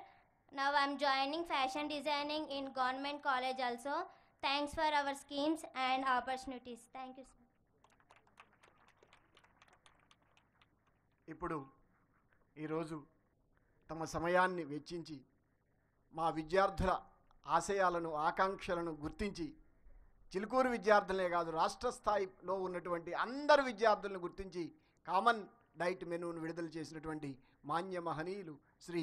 Now I'm joining fashion designing in government college also. Thanks for our schemes and opportunities. Thank you, sir. ఇప్పుడు ఈరోజు తమ సమయాన్ని వెచ్చించి మా విద్యార్థుల ఆశయాలను ఆకాంక్షలను గుర్తించి చిలుకూరు విద్యార్థులనే కాదు రాష్ట్ర స్థాయిలో ఉన్నటువంటి అందరు విద్యార్థులను గుర్తించి కామన్ డైట్ మెనూను విడుదల చేసినటువంటి మాన్య మహనీయులు శ్రీ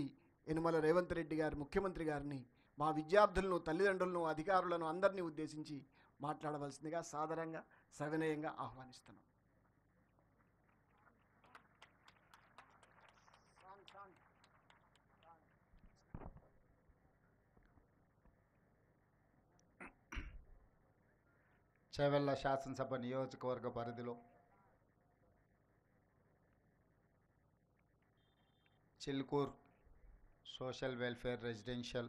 యనుమల రేవంత్ రెడ్డి గారు ముఖ్యమంత్రి గారిని మా విద్యార్థులను తల్లిదండ్రులను అధికారులను అందరినీ ఉద్దేశించి మాట్లాడవలసిందిగా సాదరంగా సవినయంగా ఆహ్వానిస్తున్నాం. చేవెళ్ళ శాసనసభ నియోజకవర్గ పరిధిలో చిల్కూర్ సోషల్ వెల్ఫేర్ రెసిడెన్షియల్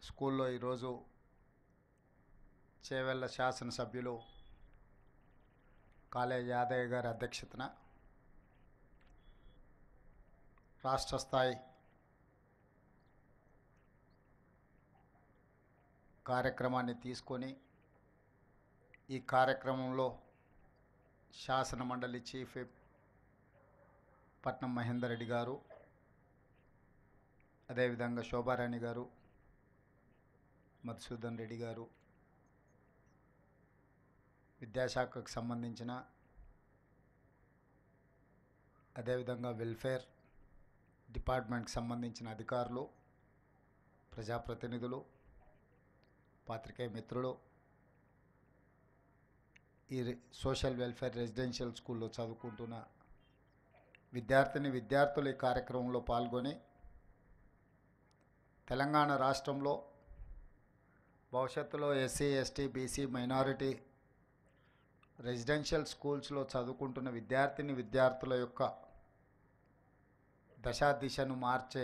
స్కూల్లో ఈరోజు చేవెళ్ళ శాసనసభ్యులు కాళే యాదయ్య గారి అధ్యక్షతన రాష్ట్ర స్థాయి కార్యక్రమాన్ని తీసుకొని ఈ కార్యక్రమంలో శాసన మండలి చీఫ్ విప్ పట్నం మహేందర్ రెడ్డి గారు, అదేవిధంగా శోభారాణి గారు, మధుసూదన్ రెడ్డి గారు, విద్యాశాఖకు సంబంధించిన అదేవిధంగా వెల్ఫేర్ డిపార్ట్మెంట్కి సంబంధించిన అధికారులు, ప్రజాప్రతినిధులు, పాత్రికేయ మిత్రులు, ఈ సోషల్ వెల్ఫేర్ రెసిడెన్షియల్ స్కూల్లో చదువుకుంటున్న విద్యార్థులు ఈ కార్యక్రమంలో పాల్గొని తెలంగాణ రాష్ట్రంలో భవిష్యత్తులో SC, ST, BC, minority residential స్కూల్స్లో చదువుకుంటున్న విద్యార్థుల యొక్క దశాదిశను మార్చే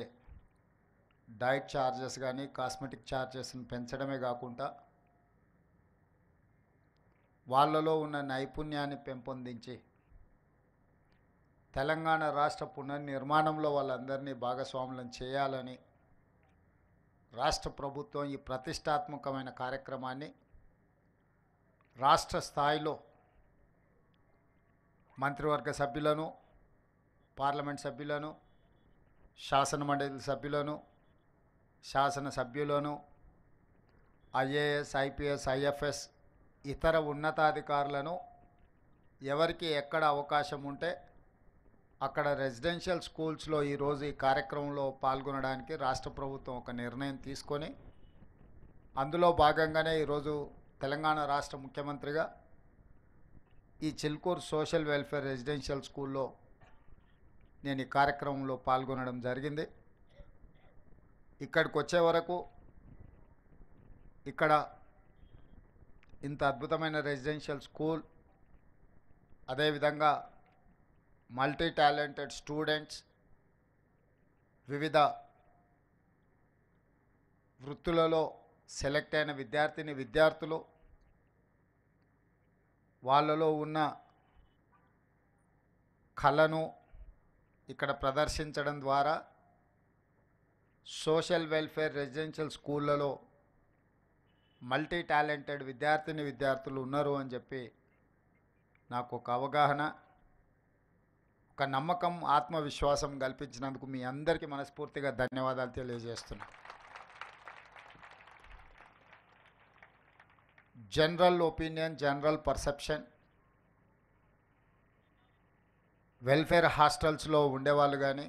డైట్ ఛార్జెస్ కానీ కాస్మెటిక్ ఛార్జెస్ని పెంచడమే కాకుండా వాళ్ళలో ఉన్న నైపుణ్యాన్ని పెంపొందించి తెలంగాణ రాష్ట్ర పునర్నిర్మాణంలో వాళ్ళందరినీ భాగస్వాములను చేయాలని రాష్ట్ర ప్రభుత్వం ఈ ప్రతిష్టాత్మకమైన కార్యక్రమాన్ని రాష్ట్ర స్థాయిలో మంత్రివర్గ సభ్యులను, పార్లమెంట్ సభ్యులను, శాసనమండలి సభ్యులను, శాసనసభ్యులను, ఐఏఎస్, ఐపీఎస్, ఐఎఫ్ఎస్ ఇతర ఉన్నతాధికారులను ఎవరికి ఎక్కడ అవకాశం ఉంటే అక్కడ రెసిడెన్షియల్ స్కూల్స్లో ఈరోజు ఈ కార్యక్రమంలో పాల్గొనడానికి రాష్ట్ర ప్రభుత్వం ఒక నిర్ణయం తీసుకొని అందులో భాగంగానే ఈరోజు తెలంగాణ రాష్ట్ర ముఖ్యమంత్రిగా ఈ చిల్కూరు సోషల్ వెల్ఫేర్ రెసిడెన్షియల్ స్కూల్లో నేను ఈ కార్యక్రమంలో పాల్గొనడం జరిగింది. ఇక్కడికి వచ్చే వరకు ఇక్కడ ఇంత అద్భుతమైన రెసిడెన్షియల్ స్కూల్, అదేవిధంగా మల్టీ టాలెంటెడ్ స్టూడెంట్స్, వివిధ వృత్తులలో సెలెక్ట్ అయిన విద్యార్థులు వాళ్ళలో ఉన్న కళను ఇక్కడ ప్రదర్శించడం ద్వారా సోషల్ వెల్ఫేర్ రెసిడెన్షియల్ స్కూళ్ళలో మల్టీ టాలెంటెడ్ విద్యార్థులు ఉన్నారు అని చెప్పి నాకు ఒక అవగాహన, ఒక నమ్మకం, ఆత్మవిశ్వాసం కల్పించినందుకు మీ అందరికీ మనస్ఫూర్తిగా ధన్యవాదాలు తెలియజేస్తున్నా. General opinion, general perception, welfare హాస్టల్స్లో ఉండేవాళ్ళు కానీ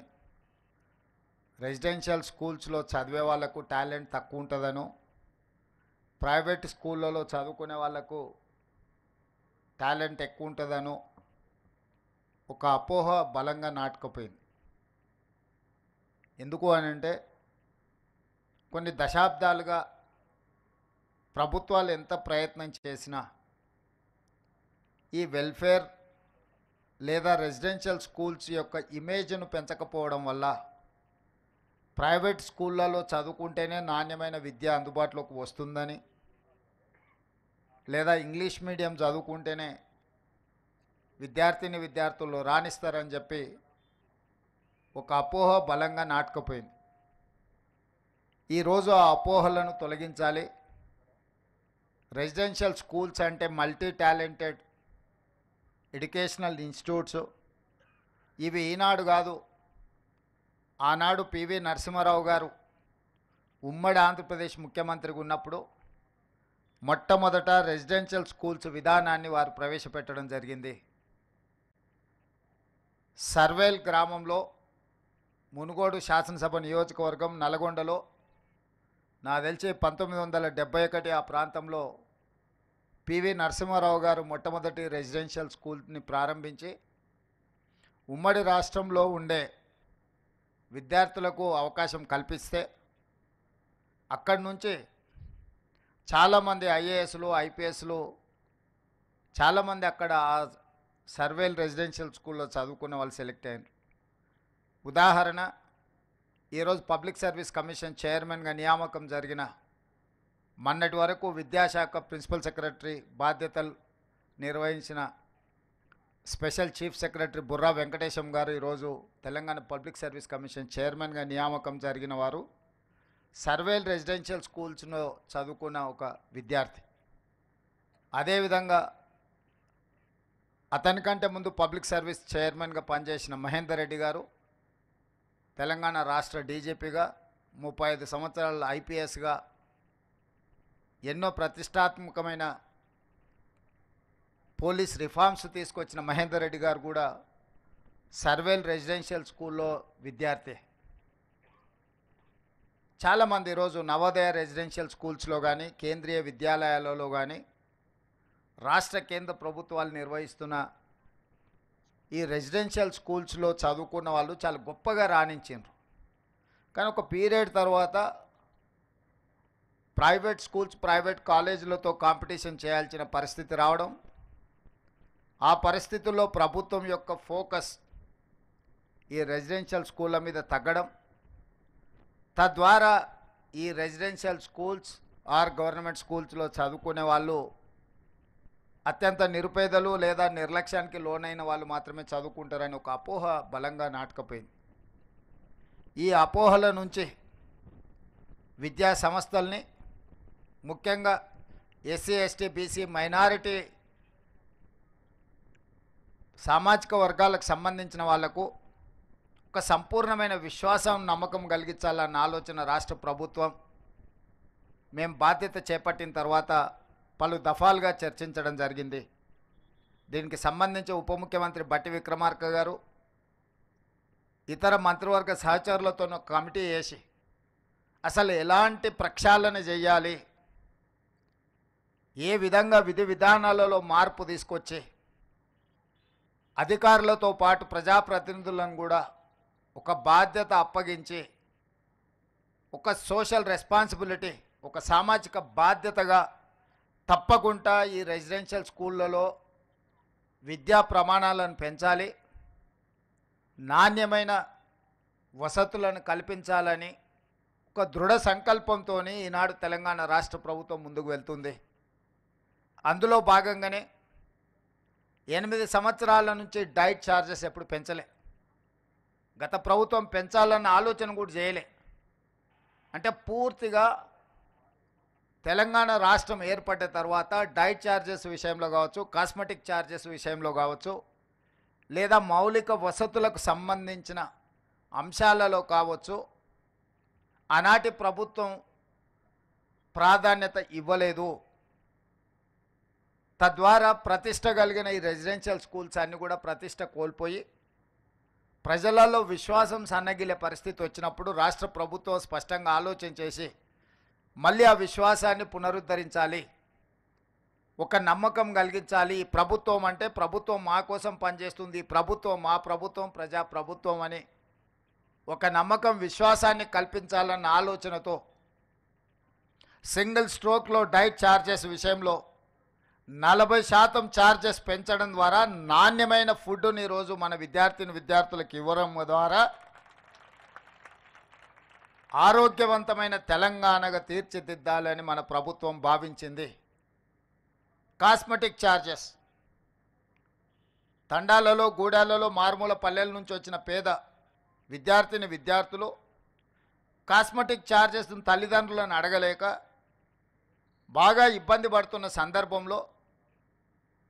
రెసిడెన్షియల్ స్కూల్స్లో చదివే వాళ్ళకు టాలెంట్ తక్కువ ఉంటుందనో, ప్రైవేట్ స్కూళ్ళలో చదువుకునే వాళ్ళకు టాలెంట్ ఎక్కువ ఉంటుందనో ఒక అపోహ బలంగా నాటుకుపోయింది. ఎందుకు అని అంటే కొన్ని దశాబ్దాలుగా ప్రభుత్వాలు ఎంత ప్రయత్నం చేసినా ఈ వెల్ఫేర్ లేదా రెసిడెన్షియల్ స్కూల్స్ యొక్క ఇమేజ్ను పెంచకపోవడం వల్ల ప్రైవేట్ స్కూళ్ళలో చదువుకుంటేనే నాణ్యమైన విద్య అందుబాటులోకి వస్తుందని, లేదా ఇంగ్లీష్ మీడియం చదువుకుంటేనే విద్యార్థులు రాణిస్తారని చెప్పి ఒక అపోహ బలంగా నాటుకుపోయింది. ఈరోజు ఆ అపోహలను తొలగించాలి. రెసిడెన్షియల్ స్కూల్స్ అంటే మల్టీ టాలెంటెడ్ ఎడ్యుకేషనల్ ఇన్స్టిట్యూట్స్. ఇవి ఈనాడు కాదు, ఆనాడు పివి నరసింహారావు గారు ఉమ్మడి ఆంధ్రప్రదేశ్ ముఖ్యమంత్రిగా ఉన్నప్పుడు మొట్టమొదట రెసిడెన్షియల్ స్కూల్స్ విధానాన్ని వారు ప్రవేశపెట్టడం జరిగింది. సర్వేల్ గ్రామంలో, మునుగోడు శాసనసభ నియోజకవర్గం, నల్గొండలో నాకు తెలిసి 1971 ఆ ప్రాంతంలో పివి నరసింహారావు గారు మొట్టమొదటి రెసిడెన్షియల్ స్కూల్ని ప్రారంభించి ఉమ్మడి రాష్ట్రంలో ఉండే విద్యార్థులకు అవకాశం కల్పిస్తే అక్కడి నుంచి చాలామంది ఐఏఎస్లు, ఐపీఎస్లు చాలామంది అక్కడ సర్వేల్ రెసిడెన్షియల్ స్కూల్లో చదువుకున్న వాళ్ళు సెలెక్ట్ అయ్యారు. ఉదాహరణ, ఈరోజు పబ్లిక్ సర్వీస్ కమిషన్ చైర్మన్గా నియామకం జరిగిన మొన్నటి వరకు విద్యాశాఖ ప్రిన్సిపల్ సెక్రటరీ బాధ్యతలు నిర్వహించిన special chief secretary Burra Venkatesham గారు ఈరోజు తెలంగాణ పబ్లిక్ సర్వీస్ కమిషన్ చైర్మన్గా నియామకం జరిగిన వారు సర్వేల్ రెసిడెన్షియల్ స్కూల్స్లో చదువుకున్న ఒక విద్యార్థి. అదేవిధంగా అతనికంటే ముందు పబ్లిక్ సర్వీస్ చైర్మన్గా పనిచేసిన మహేందర్ రెడ్డి గారు తెలంగాణ రాష్ట్ర డీజీపీగా 35 సంవత్సరాల ఐపీఎస్గా ఎన్నో ప్రతిష్టాత్మకమైన పోలీస్ రిఫార్మ్స్ తీసుకొచ్చిన మహేందర్ రెడ్డి గారు కూడా సర్వేల్ రెసిడెన్షియల్ స్కూల్లో విద్యార్థి. చాలామంది ఈరోజు నవోదయ రెసిడెన్షియల్ స్కూల్స్లో కానీ కేంద్రీయ విద్యాలయాలలో కానీ రాష్ట్ర కేంద్ర ప్రభుత్వాలు నిర్వహిస్తున్న ఈ రెసిడెన్షియల్ స్కూల్స్లో చదువుకున్న వాళ్ళు చాలా గొప్పగా రాణించారు. కానీ ఒక పీరియడ్ తర్వాత ప్రైవేట్ స్కూల్స్ ప్రైవేట్ కాలేజీలతో కాంపిటీషన్ చేయాల్సిన పరిస్థితి రావడం, ఆ పరిస్థితుల్లో ప్రభుత్వం యొక్క ఫోకస్ ఈ రెసిడెన్షియల్ స్కూళ్ళ మీద తగ్గడం, తద్వారా ఈ రెసిడెన్షియల్ స్కూల్స్ ఆర్ గవర్నమెంట్ స్కూల్స్లో చదువుకునే వాళ్ళు అత్యంత నిరుపేదలు లేదా నిర్లక్ష్యానికి లోనైన వాళ్ళు మాత్రమే చదువుకుంటారని ఒక అపోహ బలంగా నాటుకుపోయింది. ఈ అపోహల నుంచి విద్యా సంస్థల్ని, ముఖ్యంగా ఎస్సీ ఎస్టీ బీసీ మైనారిటీ సామాజిక వర్గాలకు సంబంధించిన వాళ్లకు ఒక సంపూర్ణమైన విశ్వాసం నమ్మకం కలిగించాలన్న ఆలోచన రాష్ట్ర ప్రభుత్వం మేము బాధ్యత చేపట్టిన తర్వాత పలు దఫాలుగా చర్చించడం జరిగింది. దీనికి సంబంధించి ఉప ముఖ్యమంత్రి బట్టి విక్రమార్క గారు ఇతర మంత్రివర్గ సహచరులతో కమిటీ వేసి అసలు ఎలాంటి ప్రక్షాళన చేయాలి, ఏ విధంగా విధి విధానాలలో మార్పు తీసుకొచ్చి అధికారులతో పాటు ప్రజాప్రతినిధులను కూడా ఒక బాధ్యత అప్పగించి ఒక సోషల్ రెస్పాన్సిబిలిటీ, ఒక సామాజిక బాధ్యతగా తప్పకుండా ఈ రెసిడెన్షియల్ స్కూళ్ళలో విద్యా ప్రమాణాలను పెంచాలి, నాణ్యమైన వసతులను కల్పించాలని ఒక దృఢ సంకల్పంతో ఈనాడు తెలంగాణ రాష్ట్ర ప్రభుత్వం ముందుకు వెళ్తుంది. అందులో భాగంగానే 8 సంవత్సరాల నుంచి డైట్ ఛార్జెస్ ఎప్పుడు పెంచలే. గత ప్రభుత్వం పెంచాలన్న ఆలోచన కూడా చేయలే. అంటే పూర్తిగా తెలంగాణ రాష్ట్రం ఏర్పడ్డ తర్వాత డైట్ ఛార్జెస్ విషయంలో కావచ్చు, కాస్మెటిక్ ఛార్జెస్ విషయంలో కావచ్చు, లేదా మౌలిక వసతులకు సంబంధించిన అంశాలలో కావచ్చు, ఆనాటి ప్రభుత్వం ప్రాధాన్యత ఇవ్వలేదు. తద్వారా ప్రతిష్ట కలిగిన ఈ రెసిడెన్షియల్ స్కూల్స్ అన్నీ కూడా ప్రతిష్ట కోల్పోయి ప్రజలలో విశ్వాసం సన్నగిలే పరిస్థితి వచ్చినప్పుడు రాష్ట్ర ప్రభుత్వం స్పష్టంగా ఆలోచన చేసి మళ్ళీ ఆ విశ్వాసాన్ని పునరుద్ధరించాలి, ఒక నమ్మకం కలిగించాలి. ఈ ప్రభుత్వం అంటే ప్రభుత్వం మా కోసం పనిచేస్తుంది, ప్రభుత్వం మా ప్రభుత్వం ప్రజా ప్రభుత్వం అని ఒక నమ్మకం విశ్వాసాన్ని కల్పించాలన్న ఆలోచనతో సింగిల్ స్ట్రోక్లో డైట్ ఛార్జెస్ విషయంలో 40% ఛార్జెస్ పెంచడం ద్వారా నాణ్యమైన ఫుడ్ని ఈరోజు మన విద్యార్థులకు ఇవ్వడం ద్వారా ఆరోగ్యవంతమైన తెలంగాణగా తీర్చిదిద్దాలని మన ప్రభుత్వం భావించింది. కాస్మెటిక్ ఛార్జెస్ తండాలలో, గూడాలలో, మారుమూల పల్లెల నుంచి వచ్చిన పేద విద్యార్థులు కాస్మెటిక్ ఛార్జెస్ను తల్లిదండ్రులను అడగలేక బాగా ఇబ్బంది పడుతున్న సందర్భంలో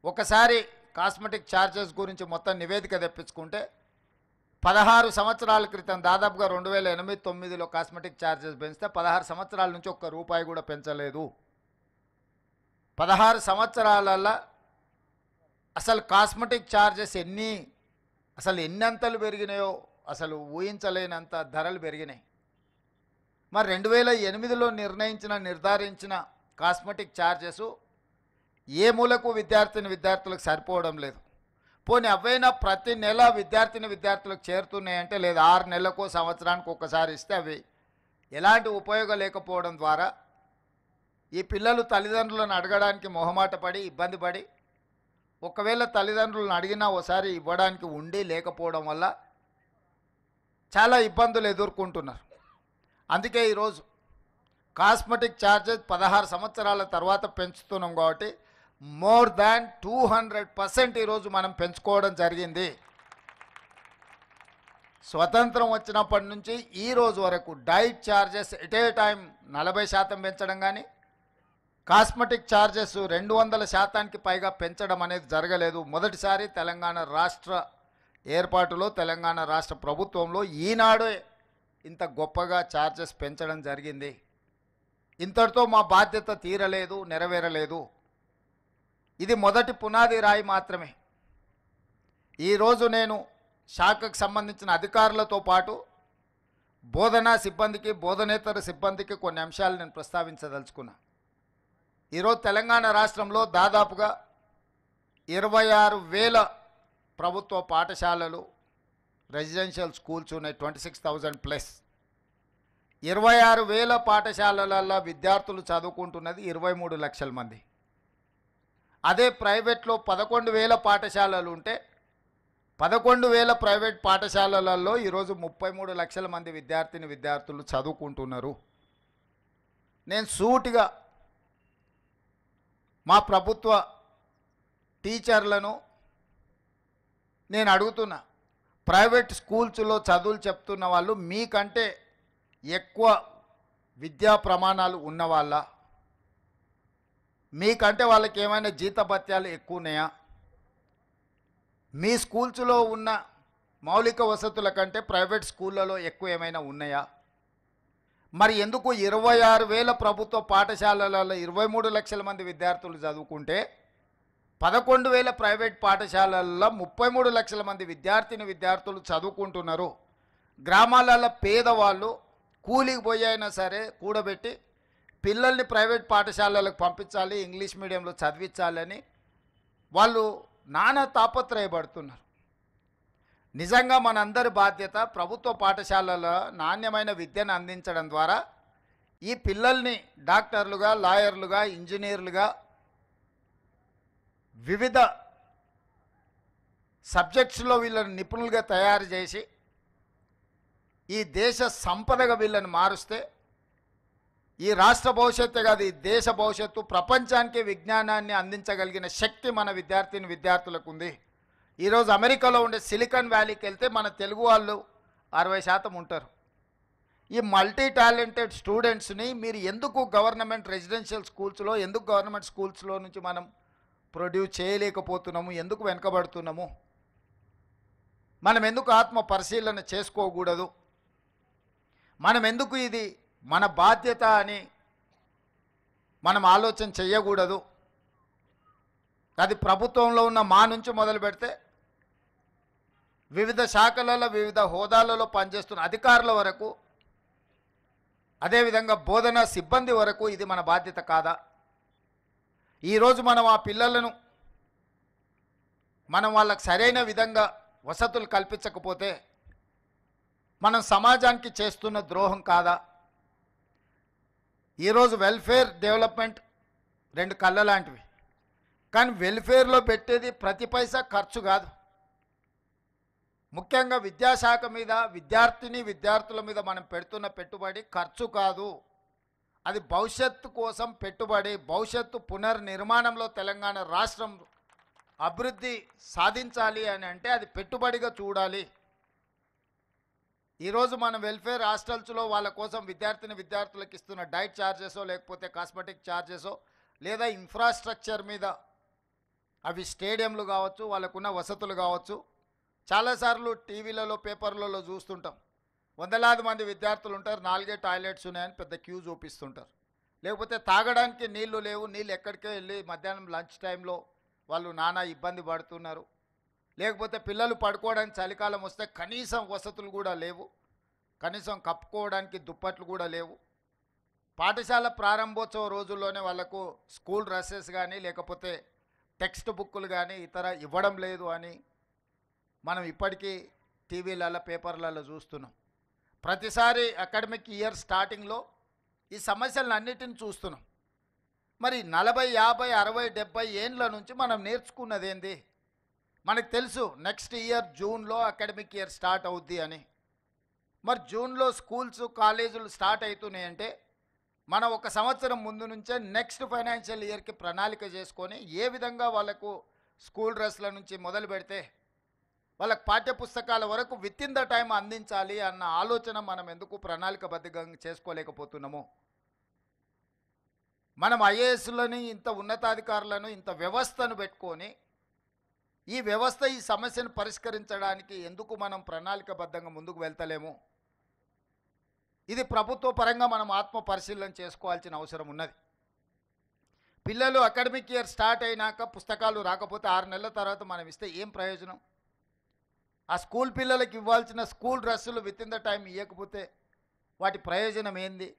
ఒకసారి కాస్మెటిక్ ఛార్జెస్ గురించి మొత్తం నివేదిక తెప్పించుకుంటే 16 సంవత్సరాల క్రితం దాదాపుగా 2008-09లో కాస్మెటిక్ ఛార్జెస్ పెంచితే 16 సంవత్సరాల నుంచి ఒక్క రూపాయి కూడా పెంచలేదు. 16 సంవత్సరాలలో అసలు కాస్మెటిక్ ఛార్జెస్ ఎన్నంతలు పెరిగినాయో అసలు ఊహించలేనంత ధరలు పెరిగినాయి. మరి 2008లో నిర్ధారించిన కాస్మెటిక్ ఛార్జెస్ ఏ మూలకు విద్యార్థులకు సరిపోవడం లేదు. పోనీ అవైనా ప్రతి నెల విద్యార్థులకు చేరుతున్నాయంటే లేదా 6 నెలలకు సంవత్సరానికి ఒక్కసారి ఇస్తే అవి ఎలాంటి ఉపయోగం లేకపోవడం ద్వారా ఈ పిల్లలు తల్లిదండ్రులను అడగడానికి మొహమాట పడి ఇబ్బంది పడి ఒకవేళ తల్లిదండ్రులను అడిగినా ఒకసారి ఇవ్వడానికి ఉండి లేకపోవడం వల్ల చాలా ఇబ్బందులు ఎదుర్కొంటున్నారు. అందుకే ఈరోజు కాస్మెటిక్ ఛార్జెస్ 16 సంవత్సరాల తర్వాత పెంచుతున్నాం కాబట్టి మోర్ దాన్ 200% ఈరోజు మనం పెంచుకోవడం జరిగింది. స్వతంత్రం వచ్చినప్పటి నుంచి ఈ రోజు వరకు diet charges at a time 40% పెంచడం కానీ కాస్మెటిక్ ఛార్జెస్ 200% పైగా పెంచడం అనేది జరగలేదు. మొదటిసారి తెలంగాణ రాష్ట్ర ఏర్పాటులో తెలంగాణ రాష్ట్ర ప్రభుత్వంలో ఈనాడే ఇంత గొప్పగా ఛార్జెస్ పెంచడం జరిగింది. ఇంతటితో మా బాధ్యత తీరలేదు, నెరవేరలేదు. ఇది మొదటి పునాది రాయి మాత్రమే. ఈరోజు నేను శాఖకు సంబంధించిన అధికారులతో పాటు బోధనా సిబ్బందికి బోధనేతర సిబ్బందికి కొన్ని అంశాలు నేను ప్రస్తావించదలుచుకున్నా. ఈరోజు తెలంగాణ రాష్ట్రంలో దాదాపుగా 26,000 ప్రభుత్వ పాఠశాలలు రెసిడెన్షియల్ స్కూల్స్ ఉన్నాయి, 26,000 ప్లస్. 26,000 పాఠశాలలలో విద్యార్థులు చదువుకుంటున్నది 23 లక్షల మంది. అదే ప్రైవేట్లో 11,000 పాఠశాలలు ఉంటే 11,000 ప్రైవేట్ పాఠశాలలలో ఈరోజు 33 లక్షల మంది విద్యార్థులు చదువుకుంటున్నారు. నేను సూటిగా మా ప్రభుత్వ టీచర్లను నేను అడుగుతున్నా, ప్రైవేట్ స్కూల్స్లో చదువులు చెప్తున్న వాళ్ళు మీకంటే ఎక్కువ విద్యా ప్రమాణాలు ఉన్నవాళ్ళ, మీకంటే వాళ్ళకి ఏమైనా జీతభత్యాలు ఎక్కువ ఉన్నాయా, మీ స్కూల్స్లో ఉన్న మౌలిక వసతుల కంటే ప్రైవేట్ స్కూళ్ళలో ఎక్కువ ఏమైనా ఉన్నాయా? మరి ఎందుకు 26,000 ప్రభుత్వ పాఠశాలలలో 23 లక్షల మంది విద్యార్థులు చదువుకుంటే 11,000 ప్రైవేట్ పాఠశాలల్లో 33 లక్షల మంది విద్యార్థులు చదువుకుంటున్నారు? గ్రామాలలో పేదవాళ్ళు కూలికి పోయి అయినా సరే కూడబెట్టి పిల్లల్ని ప్రైవేట్ పాఠశాలలకు పంపించాలి, ఇంగ్లీష్ మీడియంలో చదివించాలని వాళ్ళు నానా తాపత్రయపడుతున్నారు. నిజంగా మనందరి బాధ్యత ప్రభుత్వ పాఠశాలలో నాణ్యమైన విద్యను అందించడం ద్వారా ఈ పిల్లల్ని డాక్టర్లుగా, లాయర్లుగా, ఇంజనీర్లుగా వివిధ సబ్జెక్ట్స్లో వీళ్ళని నిపుణులుగా తయారు చేసి ఈ దేశ సంపదగా వీళ్ళని మారుస్తే ఈ రాష్ట్ర భవిష్యత్తు కాదు, ఈ దేశ భవిష్యత్తు, ప్రపంచానికి విజ్ఞానాన్ని అందించగలిగిన శక్తి మన విద్యార్థులకు ఉంది. ఈరోజు అమెరికాలో ఉండే సిలికాన్ వ్యాలీకి వెళ్తే మన తెలుగు వాళ్ళు 60% ఉంటారు. ఈ మల్టీ టాలెంటెడ్ స్టూడెంట్స్ని మీరు ఎందుకు గవర్నమెంట్ రెసిడెన్షియల్ స్కూల్స్లో, ఎందుకు గవర్నమెంట్ స్కూల్స్లో నుంచి మనం ప్రొడ్యూస్ చేయలేకపోతున్నాము, ఎందుకు వెనుకబడుతున్నాము, మనం ఎందుకు ఆత్మ పరిశీలన చేసుకోకూడదు, మనం ఎందుకు ఇది మన బాధ్యత అని మనం ఆలోచన చేయకూడదు? అది ప్రభుత్వంలో ఉన్న మా నుంచి మొదలు పెడితే వివిధ శాఖలలో వివిధ హోదాలలో పనిచేస్తున్న అధికారుల వరకు, అదేవిధంగా బోధనా సిబ్బంది వరకు ఇది మన బాధ్యత కాదా? ఈరోజు మనం ఆ పిల్లలను వాళ్ళకు సరైన విధంగా వసతులు కల్పించకపోతే మనం సమాజానికి చేస్తున్న ద్రోహం కాదా? ఈరోజు వెల్ఫేర్ డెవలప్మెంట్ 2 కళ్ళ లాంటివి, కానీ వెల్ఫేర్లో పెట్టేది ప్రతి పైసా ఖర్చు కాదు. ముఖ్యంగా విద్యాశాఖ మీద, విద్యార్థుల మీద మనం పెడుతున్న పెట్టుబడి ఖర్చు కాదు, అది భవిష్యత్తు కోసం పెట్టుబడి. భవిష్యత్తు పునర్నిర్మాణంలో తెలంగాణ రాష్ట్రం అభివృద్ధి సాధించాలి అని అంటే అది పెట్టుబడిగా చూడాలి. ఈరోజు మన వెల్ఫేర్ హాస్టల్స్లో వాళ్ళ కోసం విద్యార్థులకు ఇస్తున్న డైట్ ఛార్జెసో, లేకపోతే కాస్మెటిక్ ఛార్జెసో, లేదా ఇన్ఫ్రాస్ట్రక్చర్ మీద అవి స్టేడియంలు కావచ్చు, వాళ్ళకున్న వసతులు కావచ్చు. చాలాసార్లు టీవీలలో, పేపర్లలో చూస్తుంటాం, వందలాది మంది విద్యార్థులు ఉంటారు, 4 టాయిలెట్స్ ఉన్నాయని పెద్ద క్యూ చూపిస్తుంటారు. లేకపోతే తాగడానికి నీళ్లు లేవు, నీళ్ళు ఎక్కడికే వెళ్ళి మధ్యాహ్నం లంచ్ టైంలో వాళ్ళు నానా ఇబ్బంది పడుతున్నారు. లేకపోతే పిల్లలు పడుకోవడానికి చలికాలం వస్తే కనీసం వసతులు కూడా లేవు, కనీసం కప్పుకోవడానికి దుప్పట్లు కూడా లేవు. పాఠశాల ప్రారంభోత్సవ రోజుల్లోనే వాళ్ళకు స్కూల్ డ్రెస్సెస్ కానీ, లేకపోతే టెక్స్ట్ బుక్కులు కానీ ఇతర ఇవ్వడం లేదు అని మనం ఇప్పటికీ టీవీలలో, పేపర్లలో చూస్తున్నాం. ప్రతిసారి అకాడమిక్ ఇయర్ స్టార్టింగ్లో ఈ సమస్యలను అన్నిటిని చూస్తున్నాం. మరి 40, 50, 60, 70 ఏండ్ల నుంచి మనం నేర్చుకున్నది ఏంది? మనకు తెలుసు నెక్స్ట్ ఇయర్ జూన్లో అకాడమిక్ ఇయర్ స్టార్ట్ అవుద్ది అని. మరి జూన్లో స్కూల్స్, కాలేజీలు స్టార్ట్ అవుతున్నాయంటే మనం 1 సంవత్సరం ముందు నుంచే నెక్స్ట్ ఫైనాన్షియల్ ఇయర్కి ప్రణాళిక చేసుకొని ఏ విధంగా వాళ్ళకు స్కూల్ డ్రెస్ల నుంచి మొదలు పెడితే వాళ్ళకి పాఠ్యపుస్తకాల వరకు విత్ ఇన్ ద టైం అందించాలి అన్న ఆలోచన మనం ఎందుకు ప్రణాళికబద్ధంగా చేసుకోలేకపోతున్నాము? మనం ఐఏఎస్లని, ఇంత ఉన్నతాధికారులను, ఇంత వ్యవస్థను పెట్టుకొని ఈ వ్యవస్థ ఈ సమస్యను పరిష్కరించడానికి ఎందుకు మనం ప్రణాళికబద్ధంగా ముందుకు వెళ్తలేము? ఇది ప్రభుత్వ పరంగా మనం ఆత్మ పరిశీలన చేసుకోవాల్సిన అవసరం ఉన్నది. పిల్లలు అకాడమిక్ ఇయర్ స్టార్ట్ అయినాక పుస్తకాలు రాకపోతే 6 నెలల తర్వాత మనం ఇస్తే ఏం ప్రయోజనం? ఆ స్కూల్ పిల్లలకి ఇవ్వాల్సిన స్కూల్ డ్రెస్సులు విత్ ఇన్ ద టైం ఇవ్వకపోతే వాటి ప్రయోజనం ఏంది?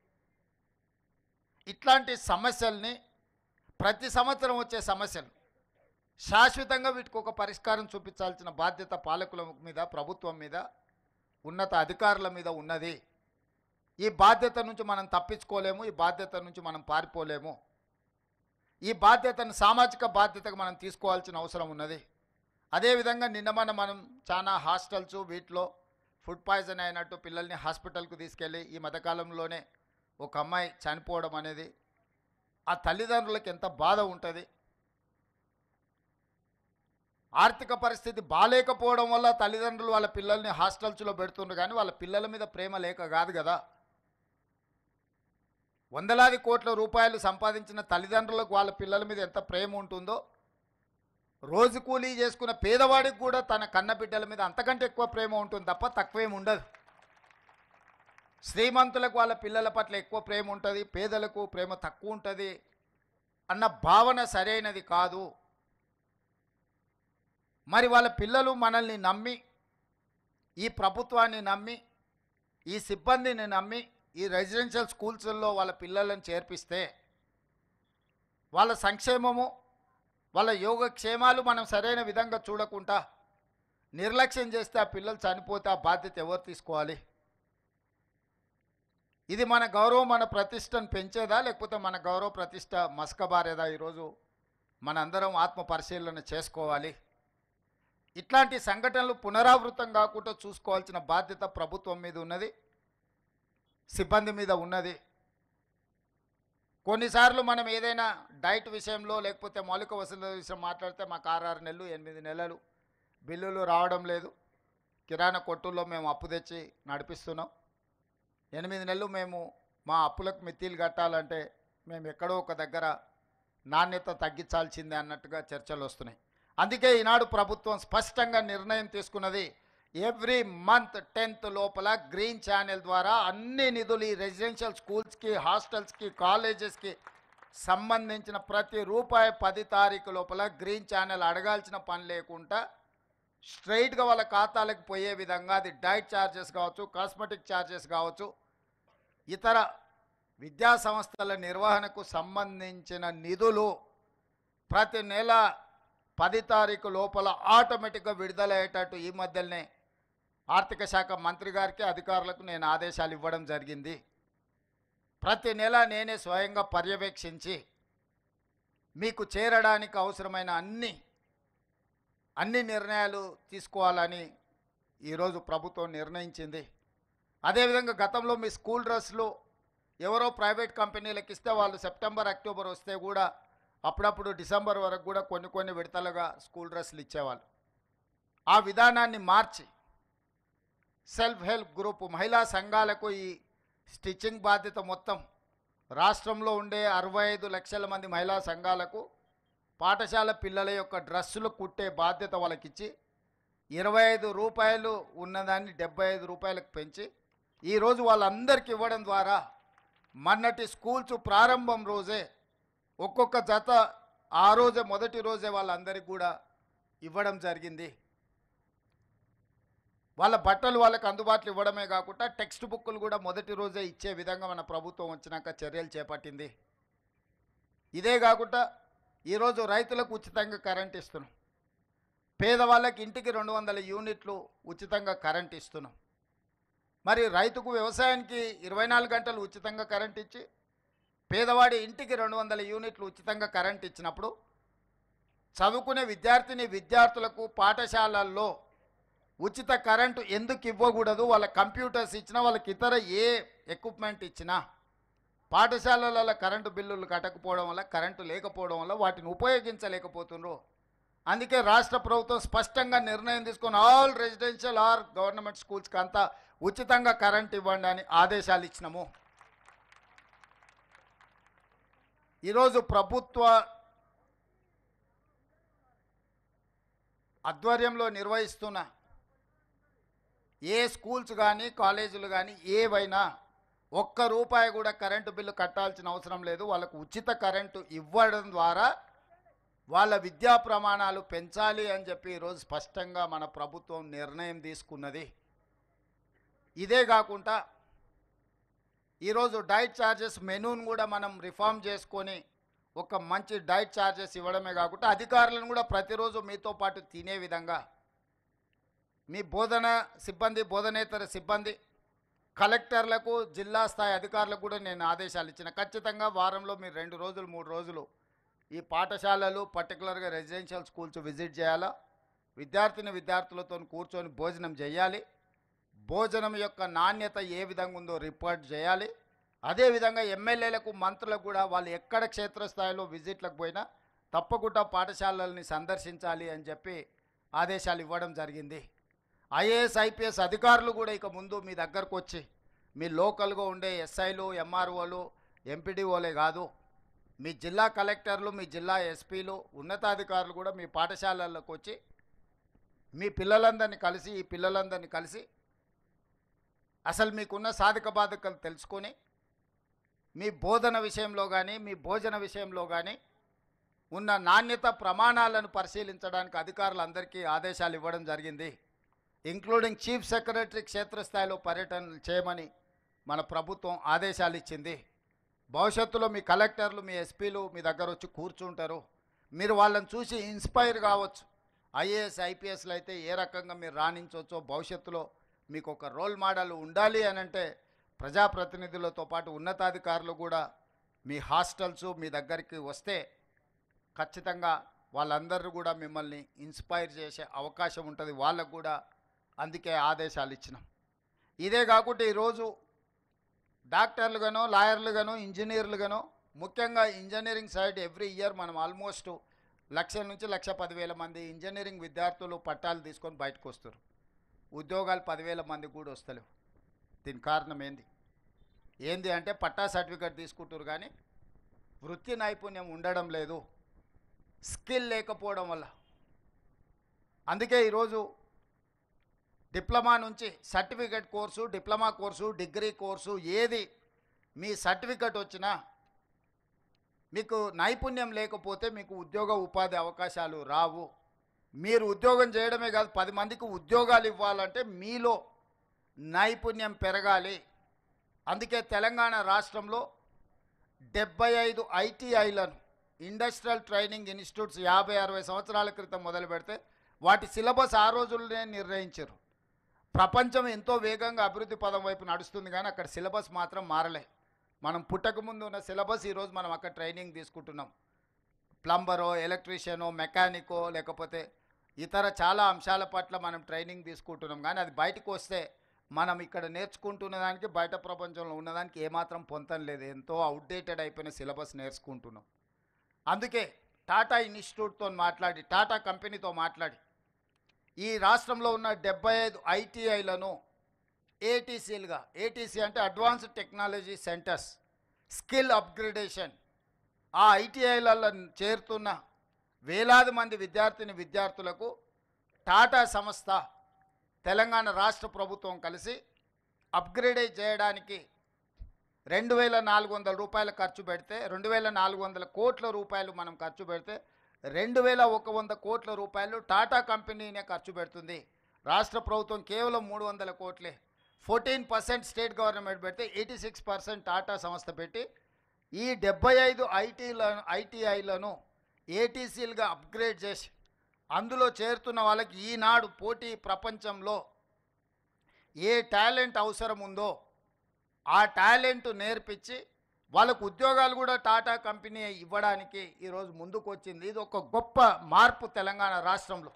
ఇట్లాంటి సమస్యల్ని, ప్రతి సంవత్సరం వచ్చే సమస్యలు శాశ్వతంగా వీటికి ఒక పరిష్కారం చూపించాల్సిన బాధ్యత పాలకుల మీద, ప్రభుత్వం మీద, ఉన్నత అధికారుల మీద ఉన్నది. ఈ బాధ్యత నుంచి మనం తప్పించుకోలేము, ఈ బాధ్యత నుంచి మనం పారిపోలేము. ఈ బాధ్యతను సామాజిక బాధ్యతగా మనం తీసుకోవాల్సిన అవసరం ఉన్నది. అదేవిధంగా నిన్న మనం చాలా హాస్టల్స్ వీటిలో ఫుడ్ పాయిజన్ అయినట్టు పిల్లల్ని హాస్పిటల్కు తీసుకెళ్ళి ఈ మధ్యకాలంలోనే ఒక అమ్మాయి చనిపోవడం అనేది ఆ తల్లిదండ్రులకు ఎంత బాధ ఉంటుంది. ఆర్థిక పరిస్థితి బాలేకపోవడం వల్ల తల్లిదండ్రులు వాళ్ళ పిల్లల్ని హాస్టల్స్లో పెడుతుండ్రు, కానీ వాళ్ళ పిల్లల మీద ప్రేమ లేక కాదు కదా. వందలాది కోట్ల రూపాయలు సంపాదించిన తల్లిదండ్రులకు వాళ్ళ పిల్లల మీద ఎంత ప్రేమ ఉంటుందో, రోజు కూలీ చేసుకున్న పేదవాడికి కూడా తన కన్న బిడ్డల మీద అంతకంటే ఎక్కువ ప్రేమ ఉంటుంది తప్ప తక్కువేం ఉండదు. శ్రీమంతులకు వాళ్ళ పిల్లల పట్ల ఎక్కువ ప్రేమ ఉంటుంది, పేదలకు ప్రేమ తక్కువ ఉంటుంది అన్న భావన సరైనది కాదు. మరి వాళ్ళ పిల్లలు మనల్ని నమ్మి, ఈ ప్రభుత్వాన్ని నమ్మి, ఈ సిబ్బందిని నమ్మి ఈ రెసిడెన్షియల్ స్కూల్స్లో వాళ్ళ పిల్లలను చేర్పిస్తే వాళ్ళ సంక్షేమము, వాళ్ళ యోగక్షేమాలు మనం సరైన విధంగా చూడకుండా నిర్లక్ష్యం చేస్తే ఆ పిల్లలు చనిపోతే ఆ బాధ్యత ఎవరు తీసుకోవాలి? ఇది మన గౌరవం, మన ప్రతిష్టను పెంచేదా, లేకపోతే మన గౌరవ ప్రతిష్ట మసకబారేదా? ఈరోజు మనందరం ఆత్మ పరిశీలన చేసుకోవాలి. ఇట్లాంటి సంఘటనలు పునరావృతం కాకుండా చూసుకోవాల్సిన బాధ్యత ప్రభుత్వం మీద ఉన్నది, సిబ్బంది మీద ఉన్నది. కొన్నిసార్లు మనం ఏదైనా డైట్ విషయంలో లేకపోతే మౌలిక వసతుల విషయం మాట్లాడితే మాకు 6 నెలలు 8 నెలలు బిల్లులు రావడం లేదు, కిరాణా కొట్టుల్లో మేము అప్పు తెచ్చి నడిపిస్తున్నాం, 8 నెలలు మేము మా అప్పులకు మిత్తిలు కట్టాలంటే మేము ఎక్కడో ఒక దగ్గర నాణ్యత తగ్గించాల్సిందే అన్నట్టుగా చర్చలు వస్తున్నాయి. అందుకే ఈనాడు ప్రభుత్వం స్పష్టంగా నిర్ణయం తీసుకున్నది, ఎవ్రీ మంత్ 10th లోపల గ్రీన్ ఛానల్ ద్వారా అన్ని నిధులు ఈ రెసిడెన్షియల్ స్కూల్స్కి, హాస్టల్స్కి, కాలేజెస్కి సంబంధించిన ప్రతి రూపాయి 10 తారీఖు లోపల గ్రీన్ ఛానల్ అడగాల్సిన పని లేకుండా స్ట్రైట్గా వాళ్ళ ఖాతాలకు పోయే విధంగా, అది డైట్ ఛార్జెస్ కావచ్చు, కాస్మెటిక్ ఛార్జెస్ కావచ్చు, ఇతర విద్యా సంస్థల నిర్వహణకు సంబంధించిన నిధులు ప్రతి నెల 10 తారీఖు లోపల ఆటోమేటిక్గా విడుదలయ్యేటట్టు ఈ మధ్యనే ఆర్థిక శాఖ మంత్రి గారికి, అధికారులకు నేను ఆదేశాలు ఇవ్వడం జరిగింది. ప్రతి నెల నేనే స్వయంగా పర్యవేక్షించి మీకు చేరడానికి అవసరమైన అన్ని నిర్ణయాలు తీసుకోవాలని ఈరోజు ప్రభుత్వం నిర్ణయించింది. అదేవిధంగా గతంలో మీ స్కూల్ డ్రెస్లు ఎవరో ప్రైవేట్ కంపెనీలకు ఇస్తే వాళ్ళు సెప్టెంబర్, అక్టోబర్ వస్తే కూడా అప్పుడప్పుడు డిసెంబర్ వరకు కూడా కొన్ని విడతలుగా స్కూల్ డ్రెస్సులు ఇచ్చేవాళ్ళు. ఆ విధానాన్ని మార్చి సెల్ఫ్ హెల్ప్ గ్రూప్ మహిళా సంఘాలకు ఈ స్టిచ్చింగ్ బాధ్యత మొత్తం రాష్ట్రంలో ఉండే 65 లక్షల మంది మహిళా సంఘాలకు పాఠశాల పిల్లల యొక్క డ్రెస్సులు కుట్టే బాధ్యత వాళ్ళకిచ్చి 25 రూపాయలు ఉన్నదాన్ని 75 రూపాయలకు పెంచి ఈరోజు వాళ్ళందరికీ ఇవ్వడం ద్వారా మొన్నటి స్కూల్స్ ప్రారంభం రోజే ఒక్కొక్క జత ఆ రోజే మొదటి రోజే వాళ్ళందరికీ కూడా ఇవ్వడం జరిగింది. వాళ్ళ బట్టలు వాళ్ళకి అందుబాటులో ఇవ్వడమే కాకుండా టెక్స్ట్ బుక్కులు కూడా మొదటి రోజే ఇచ్చే విధంగా మన ప్రభుత్వం వచ్చినాక చర్యలు చేపట్టింది. ఇదే కాకుండా ఈరోజు రైతులకు ఉచితంగా కరెంట్ ఇస్తున్నాం, పేదవాళ్ళకి ఇంటికి 200 యూనిట్లు ఉచితంగా కరెంట్ ఇస్తున్నాం. మరి రైతుకు వ్యవసాయానికి 24 గంటలు ఉచితంగా కరెంట్ ఇచ్చి పేదవాడి ఇంటికి 200 యూనిట్లు ఉచితంగా కరెంట్ ఇచ్చినప్పుడు చదువుకునే విద్యార్థులకు పాఠశాలల్లో ఉచిత కరెంటు ఎందుకు ఇవ్వకూడదు? వాళ్ళ కంప్యూటర్స్ ఇచ్చినా, వాళ్ళకి ఇతర ఏ ఎక్విప్మెంట్ ఇచ్చినా పాఠశాలలలో కరెంటు బిల్లులు కట్టకపోవడం వల్ల, కరెంటు లేకపోవడం వల్ల వాటిని ఉపయోగించలేకపోతున్నారు. అందుకే రాష్ట్ర ప్రభుత్వం స్పష్టంగా నిర్ణయం తీసుకొని ఆల్ రెసిడెన్షియల్ ఆర్ గవర్నమెంట్ స్కూల్స్కి అంతా ఉచితంగా కరెంట్ ఇవ్వండి అని ఆదేశాలు ఇచ్చినాము. ఈరోజు ప్రభుత్వ ఆధ్వర్యంలో నిర్వహిస్తున్న ఏ స్కూల్స్ కానీ కాలేజీలు కానీ ఏవైనా ఒక్క రూపాయి కూడా కరెంటు బిల్లు కట్టాల్సిన అవసరం లేదు. వాళ్ళకు ఉచిత కరెంటు ఇవ్వడం ద్వారా వాళ్ళ విద్యా ప్రమాణాలు పెంచాలి అని చెప్పి ఈరోజు స్పష్టంగా మన ప్రభుత్వం నిర్ణయం తీసుకున్నది. ఇదే కాకుండా ఈరోజు డైట్ ఛార్జెస్ మెనూను కూడా మనం రిఫార్మ్ చేసుకొని ఒక మంచి డైట్ ఛార్జెస్ ఇవ్వడమే కాకుండా అధికారులను కూడా ప్రతిరోజు మీతో పాటు తినే విధంగా మీ బోధన సిబ్బంది, బోధనేతర సిబ్బంది, కలెక్టర్లకు, జిల్లా స్థాయి అధికారులకు కూడా నేను ఆదేశాలు ఇచ్చిన. ఖచ్చితంగా వారంలో మీరు 2 రోజులు 3 రోజులు ఈ పాఠశాలలు పర్టికులర్గా రెసిడెన్షియల్ స్కూల్స్ విజిట్ చేయాలా. విద్యార్థులతో కూర్చొని భోజనం చేయాలి. భోజనం యొక్క నాణ్యత ఏ విధంగా ఉందో రిపోర్ట్ చేయాలి. అదేవిధంగా ఎమ్మెల్యేలకు, మంత్రులకు కూడా వాళ్ళు ఎక్కడ క్షేత్రస్థాయిలో విజిట్లకు పోయినా తప్పకుండా పాఠశాలల్ని సందర్శించాలి అని చెప్పి ఆదేశాలు ఇవ్వడం జరిగింది. ఐఏఎస్, ఐపీఎస్ అధికారులు కూడా ఇక ముందు మీ దగ్గరకు వచ్చి మీ లోకల్గా ఉండే ఎస్ఐలు, ఎంఆర్ఓలు, ఎంపీడీఓలే కాదు, మీ జిల్లా కలెక్టర్లు, మీ జిల్లా ఎస్పీలు, ఉన్నతాధికారులు కూడా మీ పాఠశాలలకు వచ్చి మీ పిల్లలందరినీ కలిసి, ఈ పిల్లలందరినీ కలిసి అసలు మీకున్న సాధక బాధకాలు తెలుసుకొని మీ బోధన విషయంలో కానీ, మీ భోజన విషయంలో కానీ ఉన్న నాణ్యత ప్రమాణాలను పరిశీలించడానికి అధికారులందరికీ ఆదేశాలు ఇవ్వడం జరిగింది. ఇంక్లూడింగ్ చీఫ్ సెక్రటరీ క్షేత్రస్థాయిలో పర్యటనలు చేయమని మన ప్రభుత్వం ఆదేశాలు ఇచ్చింది. భవిష్యత్తులో మీ కలెక్టర్లు, మీ ఎస్పీలు మీ దగ్గర వచ్చి కూర్చుంటారు. మీరు వాళ్ళని చూసి ఇన్స్పైర్ కావచ్చు. ఐఏఎస్, ఐపీఎస్లు అయితే ఏ రకంగా మీరు రాణించవచ్చో, భవిష్యత్తులో మీకు ఒక రోల్ మోడల్ ఉండాలి అని అంటే ప్రజాప్రతినిధులతో పాటు ఉన్నతాధికారులు కూడా మీ హాస్టల్స్ మీ దగ్గరికి వస్తే ఖచ్చితంగా వాళ్ళందరూ కూడా మిమ్మల్ని ఇన్స్పైర్ చేసే అవకాశం ఉంటుంది. వాళ్ళకు కూడా అందుకే ఆదేశాలు ఇచ్చినాం. ఇదే కాకుండా ఈరోజు డాక్టర్లుగానో, లాయర్లుగానో, ఇంజనీర్లుగానో, ముఖ్యంగా ఇంజనీరింగ్ సైడ్ ఎవ్రీ ఇయర్ మనం ఆల్మోస్ట్ 1,00,000 నుంచి 1,10,000 మంది ఇంజనీరింగ్ విద్యార్థులు పట్టాలు తీసుకొని బయటకు వస్తారు. ఉద్యోగాలు 10,000 మందికి కూడా వస్తలేవు. దీని కారణం ఏంది అంటే పట్టా సర్టిఫికేట్ తీసుకుంటారు కానీ వృత్తి నైపుణ్యం ఉండడం లేదు, స్కిల్ లేకపోవడం వల్ల. అందుకే ఈరోజు డిప్లొమా నుంచి certificate course, diploma course, degree course ఏది మీ సర్టిఫికేట్ వచ్చినా మీకు నైపుణ్యం లేకపోతే మీకు ఉద్యోగ ఉపాధి అవకాశాలు రావు. మీరు ఉద్యోగం చేయడమే కాదు, 10 మందికి ఉద్యోగాలు ఇవ్వాలంటే మీలో నైపుణ్యం పెరగాలి. అందుకే తెలంగాణ రాష్ట్రంలో 75 ఐటీఐలను, ఇండస్ట్రియల్ ట్రైనింగ్ ఇన్స్టిట్యూట్స్ 50-60 సంవత్సరాల క్రితం మొదలు పెడితే వాటి సిలబస్ ఆ రోజుల్లోనే నిర్ణయించారు. ప్రపంచం ఎంతో వేగంగా అభివృద్ధి పదం వైపు నడుస్తుంది కానీ అక్కడ సిలబస్ మాత్రం మారలే. మనం పుట్టకముందు ఉన్న సిలబస్ ఈరోజు మనం అక్కడ ట్రైనింగ్ తీసుకుంటున్నాం. ప్లంబరో, ఎలక్ట్రీషియనో, మెకానికో, లేకపోతే ఇతర చాలా అంశాల పట్ల మనం ట్రైనింగ్ తీసుకుంటున్నాం. కానీ అది బయటకు వస్తే మనం ఇక్కడ నేర్చుకుంటున్న దానికి బయట ప్రపంచంలో ఉన్నదానికి ఏమాత్రం పొంతం లేదు. ఎంతో అవుట్డేటెడ్ అయిపోయిన సిలబస్ నేర్చుకుంటున్నాం. అందుకే టాటా ఇన్స్టిట్యూట్తో మాట్లాడి, టాటా కంపెనీతో మాట్లాడి ఈ రాష్ట్రంలో ఉన్న 75 ఐటీఐలను ఏటీసీలుగా, ఏటీసీ అంటే advanced technology centres, skill upgradation, ఆ ఐటీఐలలో చేరుతున్న వేలాది మంది విద్యార్థులకు టాటా సంస్థ, తెలంగాణ రాష్ట్ర ప్రభుత్వం కలిసి అప్గ్రేడ్ చేయడానికి 2,400 రూపాయలు ఖర్చు పెడితే, 2,400 కోట్ల రూపాయలు మనం ఖర్చు పెడితే 2,100 కోట్ల రూపాయలు టాటా కంపెనీనే ఖర్చు పెడుతుంది. రాష్ట్ర ప్రభుత్వం కేవలం 300 కోట్లే. 14% స్టేట్ గవర్నమెంట్ పెడితే 86% టాటా సంస్థ పెట్టి ఈ 75 ఐటీఐలను ఏటీసీలుగా అప్గ్రేడ్ చేసి అందులో చేరుతున్న వాళ్ళకి ఈనాడు పోటీ ప్రపంచంలో ఏ టాలెంట్ అవసరం ఉందో ఆ టాలెంట్ నేర్పించి వాళ్ళకు ఉద్యోగాలు కూడా టాటా కంపెనీ ఇవ్వడానికి ఈరోజు ముందుకు వచ్చింది. ఇది ఒక గొప్ప మార్పు తెలంగాణ రాష్ట్రంలో.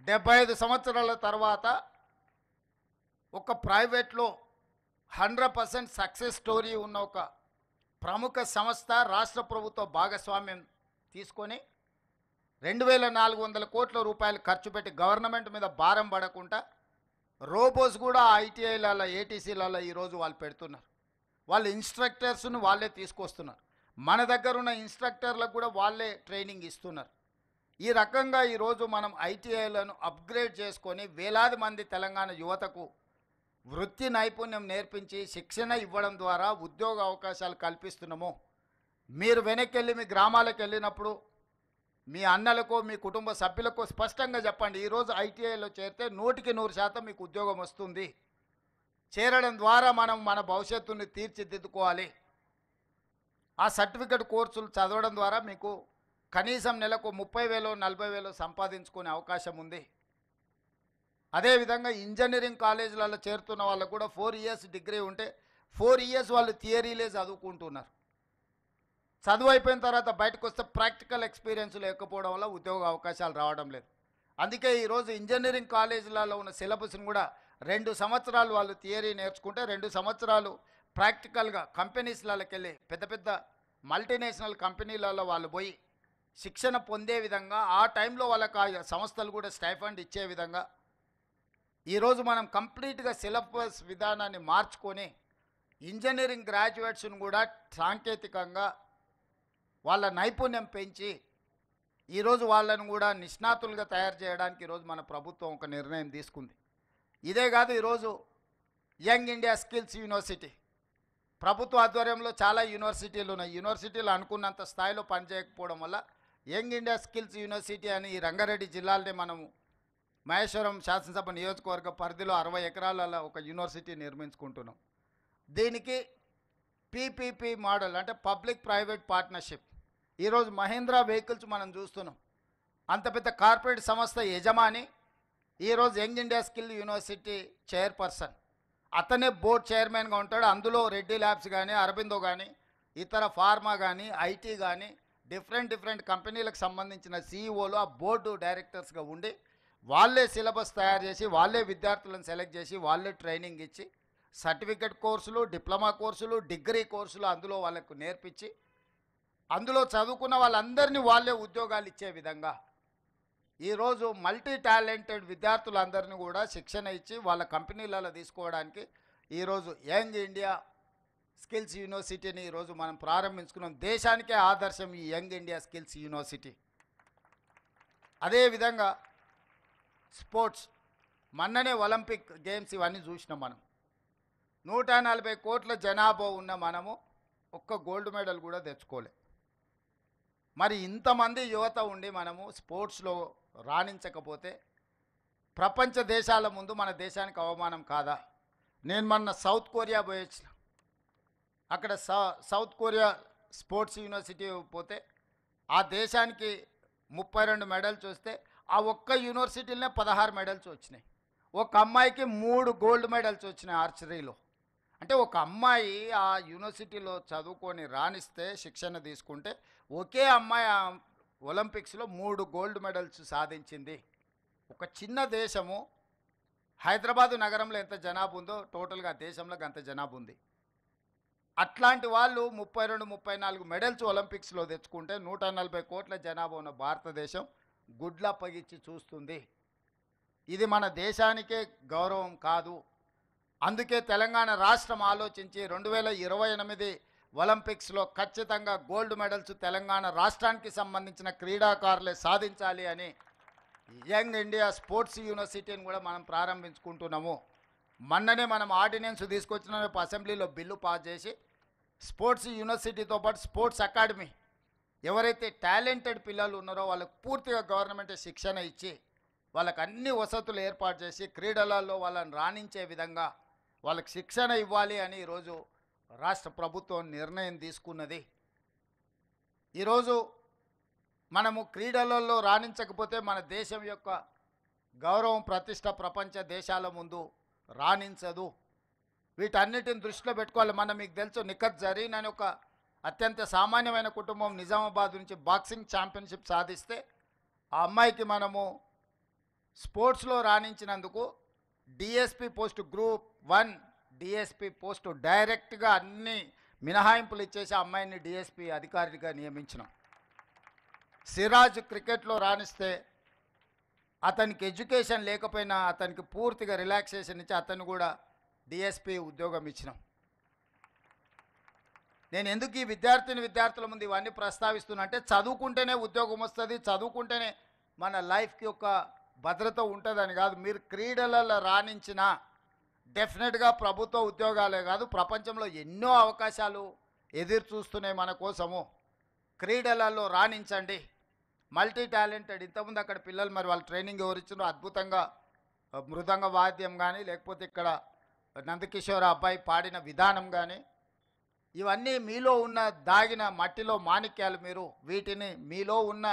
75 సంవత్సరాల తర్వాత ఒక ప్రైవేట్లో 100% సక్సెస్ స్టోరీ ఉన్న ఒక ప్రముఖ సంస్థ రాష్ట్ర ప్రభుత్వ భాగస్వామ్యం తీసుకొని 2,400 కోట్ల రూపాయలు ఖర్చు పెట్టి గవర్నమెంట్ మీద భారం పడకుండా రోబోస్ కూడా ఐటీఐలలో, ఏటీసీలలో ఈరోజు వాళ్ళు పెడుతున్నారు. వాళ్ళు ఇన్స్ట్రక్టర్స్ను వాళ్ళే తీసుకొస్తున్నారు. మన దగ్గర ఉన్న ఇన్స్ట్రక్టర్లకు కూడా వాళ్ళే ట్రైనింగ్ ఇస్తున్నారు. ఈ రకంగా ఈరోజు మనం ఐటీఐలను అప్గ్రేడ్ చేసుకొని వేలాది మంది తెలంగాణ యువతకు వృత్తి నైపుణ్యం నేర్పించి శిక్షణ ఇవ్వడం ద్వారా ఉద్యోగ అవకాశాలు కల్పిస్తున్నాము. మీరు వెనక్కి వెళ్ళి మీ గ్రామాలకు వెళ్ళినప్పుడు మీ అన్నలకు మీ కుటుంబ సభ్యులకు స్పష్టంగా చెప్పండి, ఈరోజు ఐటీఐలో చేరితే 100% మీకు ఉద్యోగం వస్తుంది. చేరడం ద్వారా మనం మన భవిష్యత్తుని తీర్చిదిద్దుకోవాలి. ఆ సర్టిఫికెట్ కోర్సులు చదవడం ద్వారా మీకు కనీసం నెలకు 30,000 40,000 సంపాదించుకునే అవకాశం ఉంది. అదేవిధంగా ఇంజనీరింగ్ కాలేజీలలో చేరుతున్న వాళ్ళకు కూడా 4 years డిగ్రీ ఉంటే 4 years వాళ్ళు థియరీలే చదువుకుంటున్నారు. చదువు అయిపోయిన తర్వాత బయటకు వస్తే ప్రాక్టికల్ ఎక్స్పీరియన్స్ లేకపోవడం వల్ల ఉద్యోగ అవకాశాలు రావడం లేదు. అందుకే ఈరోజు ఇంజనీరింగ్ కాలేజీలలో ఉన్న సిలబస్ని కూడా 2 సంవత్సరాలు వాళ్ళు థియరీ నేర్చుకుంటే 2 సంవత్సరాలు ప్రాక్టికల్గా కంపెనీస్లకి వెళ్ళి పెద్ద పెద్ద మల్టీనేషనల్ కంపెనీలలో వాళ్ళు పోయి శిక్షణ పొందే విధంగా ఆ టైంలో వాళ్ళకి ఆ సంస్థలు కూడా స్టైఫండ్ ఇచ్చే విధంగా ఈరోజు మనం కంప్లీట్గా సిలబస్ విధానాన్ని మార్చుకొని ఇంజనీరింగ్ గ్రాడ్యుయేట్స్ను కూడా సాంకేతికంగా వాళ్ళ నైపుణ్యం పెంచి ఈరోజు వాళ్ళను కూడా నిష్ణాతులుగా తయారు చేయడానికి ఈరోజు మన ప్రభుత్వం ఒక నిర్ణయం తీసుకుంది. ఇదే కాదు, ఈరోజు యంగ్ ఇండియా స్కిల్స్ యూనివర్సిటీ ప్రభుత్వ ఆధ్వర్యంలో చాలా యూనివర్సిటీలు ఉన్నాయి. యూనివర్సిటీలు అనుకున్నంత స్థాయిలో పనిచేయకపోవడం వల్ల యంగ్ ఇండియా స్కిల్స్ యూనివర్సిటీ అని ఈ రంగారెడ్డి జిల్లాలోనే మనము మహేశ్వరం శాసనసభ నియోజకవర్గ పరిధిలో 60 ఎకరాల ఒక యూనివర్సిటీ నిర్మించుకుంటున్నాం. దీనికి పీపీపీ మోడల్ అంటే పబ్లిక్ ప్రైవేట్ పార్ట్నర్షిప్. ఈరోజు మహీంద్రా వెహికల్స్ మనం చూస్తున్నాం. అంత పెద్ద కార్పొరేట్ సంస్థ యజమాని ఈరోజు young India skill university chairperson, అతనే బోర్డ్ చైర్మన్గా ఉంటాడు. అందులో రెడ్డి ల్యాబ్స్ కానీ అరబిందో కానీ ఇతర ఫార్మా కానీ ఐటీ కానీ డిఫరెంట్ కంపెనీలకు సంబంధించిన సీఈఓలు ఆ బోర్డు డైరెక్టర్స్గా ఉండి వాళ్ళే సిలబస్ తయారు చేసి వాళ్ళే విద్యార్థులను సెలెక్ట్ చేసి వాళ్ళే ట్రైనింగ్ ఇచ్చి సర్టిఫికెట్ కోర్సులు, డిప్లొమా కోర్సులు, డిగ్రీ కోర్సులు అందులో వాళ్ళకు నేర్పించి అందులో చదువుకున్న వాళ్ళందరినీ వాళ్ళే ఉద్యోగాలు ఇచ్చే విధంగా ఈరోజు మల్టీ టాలెంటెడ్ విద్యార్థులందరినీ కూడా శిక్షణ ఇచ్చి వాళ్ళ కంపెనీలలో తీసుకోవడానికి ఈరోజు యంగ్ ఇండియా స్కిల్స్ యూనివర్సిటీని ఈరోజు మనం ప్రారంభించుకున్నాం. దేశానికే ఆదర్శం ఈ యంగ్ ఇండియా స్కిల్స్ యూనివర్సిటీ. అదేవిధంగా స్పోర్ట్స్, మొన్ననే ఒలింపిక్ గేమ్స్ ఇవన్నీ చూసినాం. మనం 140 కోట్ల జనాభా ఉన్న మనము ఒక్క గోల్డ్ మెడల్ కూడా తెచ్చుకోలే. మరి ఇంతమంది యువత ఉండి మనము స్పోర్ట్స్లో రాణించకపోతే ప్రపంచ దేశాల ముందు మన దేశానికి అవమానం కాదా? నేను మొన్న సౌత్ కొరియా పోయి వచ్చిన. అక్కడ సౌత్ కొరియా స్పోర్ట్స్ యూనివర్సిటీ పోతే ఆ దేశానికి 32 మెడల్స్ వస్తే ఆ ఒక్క యూనివర్సిటీలోనే 16 మెడల్స్ వచ్చినాయి. ఒక అమ్మాయికి 3 గోల్డ్ మెడల్స్ వచ్చినాయి ఆర్చరీలో. అంటే ఒక అమ్మాయి ఆ యూనివర్సిటీలో చదువుకొని రాణిస్తే శిక్షణ తీసుకుంటే ఒకే అమ్మాయి ఒలింపిక్స్లో 3 గోల్డ్ మెడల్స్ సాధించింది. ఒక చిన్న దేశము హైదరాబాదు నగరంలో ఎంత జనాభా ఉందో టోటల్గా దేశంలో అంత జనాభా ఉంది. అట్లాంటి వాళ్ళు 32-34 మెడల్స్ ఒలింపిక్స్లో తెచ్చుకుంటే 140 కోట్ల జనాభా ఉన్న భారతదేశం గుడ్లప్పగిచ్చి చూస్తుంది. ఇది మన దేశానికే గౌరవం కాదు. అందుకే తెలంగాణ రాష్ట్రం ఆలోచించి 2028 ఒలింపిక్స్లో ఖచ్చితంగా గోల్డ్ మెడల్స్ తెలంగాణ రాష్ట్రానికి సంబంధించిన క్రీడాకారులే సాధించాలి అని యంగ్ ఇండియా స్పోర్ట్స్ యూనివర్సిటీని కూడా మనం ప్రారంభించుకుంటున్నాము. మొన్ననే మనం ఆర్డినెన్స్ తీసుకొచ్చిన అసెంబ్లీలో బిల్లు పాస్ చేసి స్పోర్ట్స్ యూనివర్సిటీతో పాటు స్పోర్ట్స్ అకాడమీ ఎవరైతే టాలెంటెడ్ పిల్లలు ఉన్నారో వాళ్ళకు పూర్తిగా గవర్నమెంట్ శిక్షణ ఇచ్చి వాళ్ళకి అన్ని వసతులు ఏర్పాటు చేసి క్రీడలలో వాళ్ళని రాణించే విధంగా వాళ్ళకి శిక్షణ ఇవ్వాలి అని ఈరోజు రాష్ట్ర ప్రభుత్వం నిర్ణయం తీసుకున్నది. ఈరోజు మనము క్రీడలలో రాణించకపోతే మన దేశం యొక్క గౌరవం ప్రతిష్ట ప్రపంచ దేశాల ముందు రాణించదు. వీటన్నిటిని దృష్టిలో పెట్టుకోవాలి. మనం మీకు తెలుసు నిఖత్ జరీన్ అని ఒక అత్యంత సామాన్యమైన కుటుంబం నిజామాబాద్ నుంచి బాక్సింగ్ ఛాంపియన్షిప్ సాధిస్తే ఆ అమ్మాయికి మనము స్పోర్ట్స్లో రాణించినందుకు DSP post group 1 DSP post డైరెక్ట్గా అన్ని మినహాయింపులు ఇచ్చేసి ఆ అమ్మాయిని డిఎస్పి అధికారిగా నియమించినాం. సిరాజ్ క్రికెట్లో రాణిస్తే అతనికి ఎడ్యుకేషన్ లేకపోయినా అతనికి పూర్తిగా రిలాక్సేషన్ ఇచ్చి అతను కూడా డిఎస్పి ఉద్యోగం ఇచ్చినాం. నేను ఎందుకు ఈ విద్యార్థుల ముందు ఇవన్నీ ప్రస్తావిస్తున్నా అంటే చదువుకుంటేనే ఉద్యోగం వస్తుంది, చదువుకుంటేనే మన లైఫ్కి ఒక భద్రత ఉంటుందని కాదు. మీరు క్రీడలలో రాణించిన డెఫినెట్గా ప్రభుత్వ ఉద్యోగాలే కాదు, ప్రపంచంలో ఎన్నో అవకాశాలు ఎదురు చూస్తున్నాయి మన కోసము. క్రీడలలో రాణించండి, మల్టీ టాలెంటెడ్. ఇంతకుముందు అక్కడ పిల్లలు మరి వాళ్ళు ట్రైనింగ్ ఎవరిచ్చినో అద్భుతంగా మృదంగ వాద్యం కానీ, లేకపోతే ఇక్కడ నందకిషోర్ అబ్బాయి పాడిన విధానం కానీ, ఇవన్నీ మీలో ఉన్న దాగిన మట్టిలో మాణిక్యాలు. మీరు వీటిని మీలో ఉన్న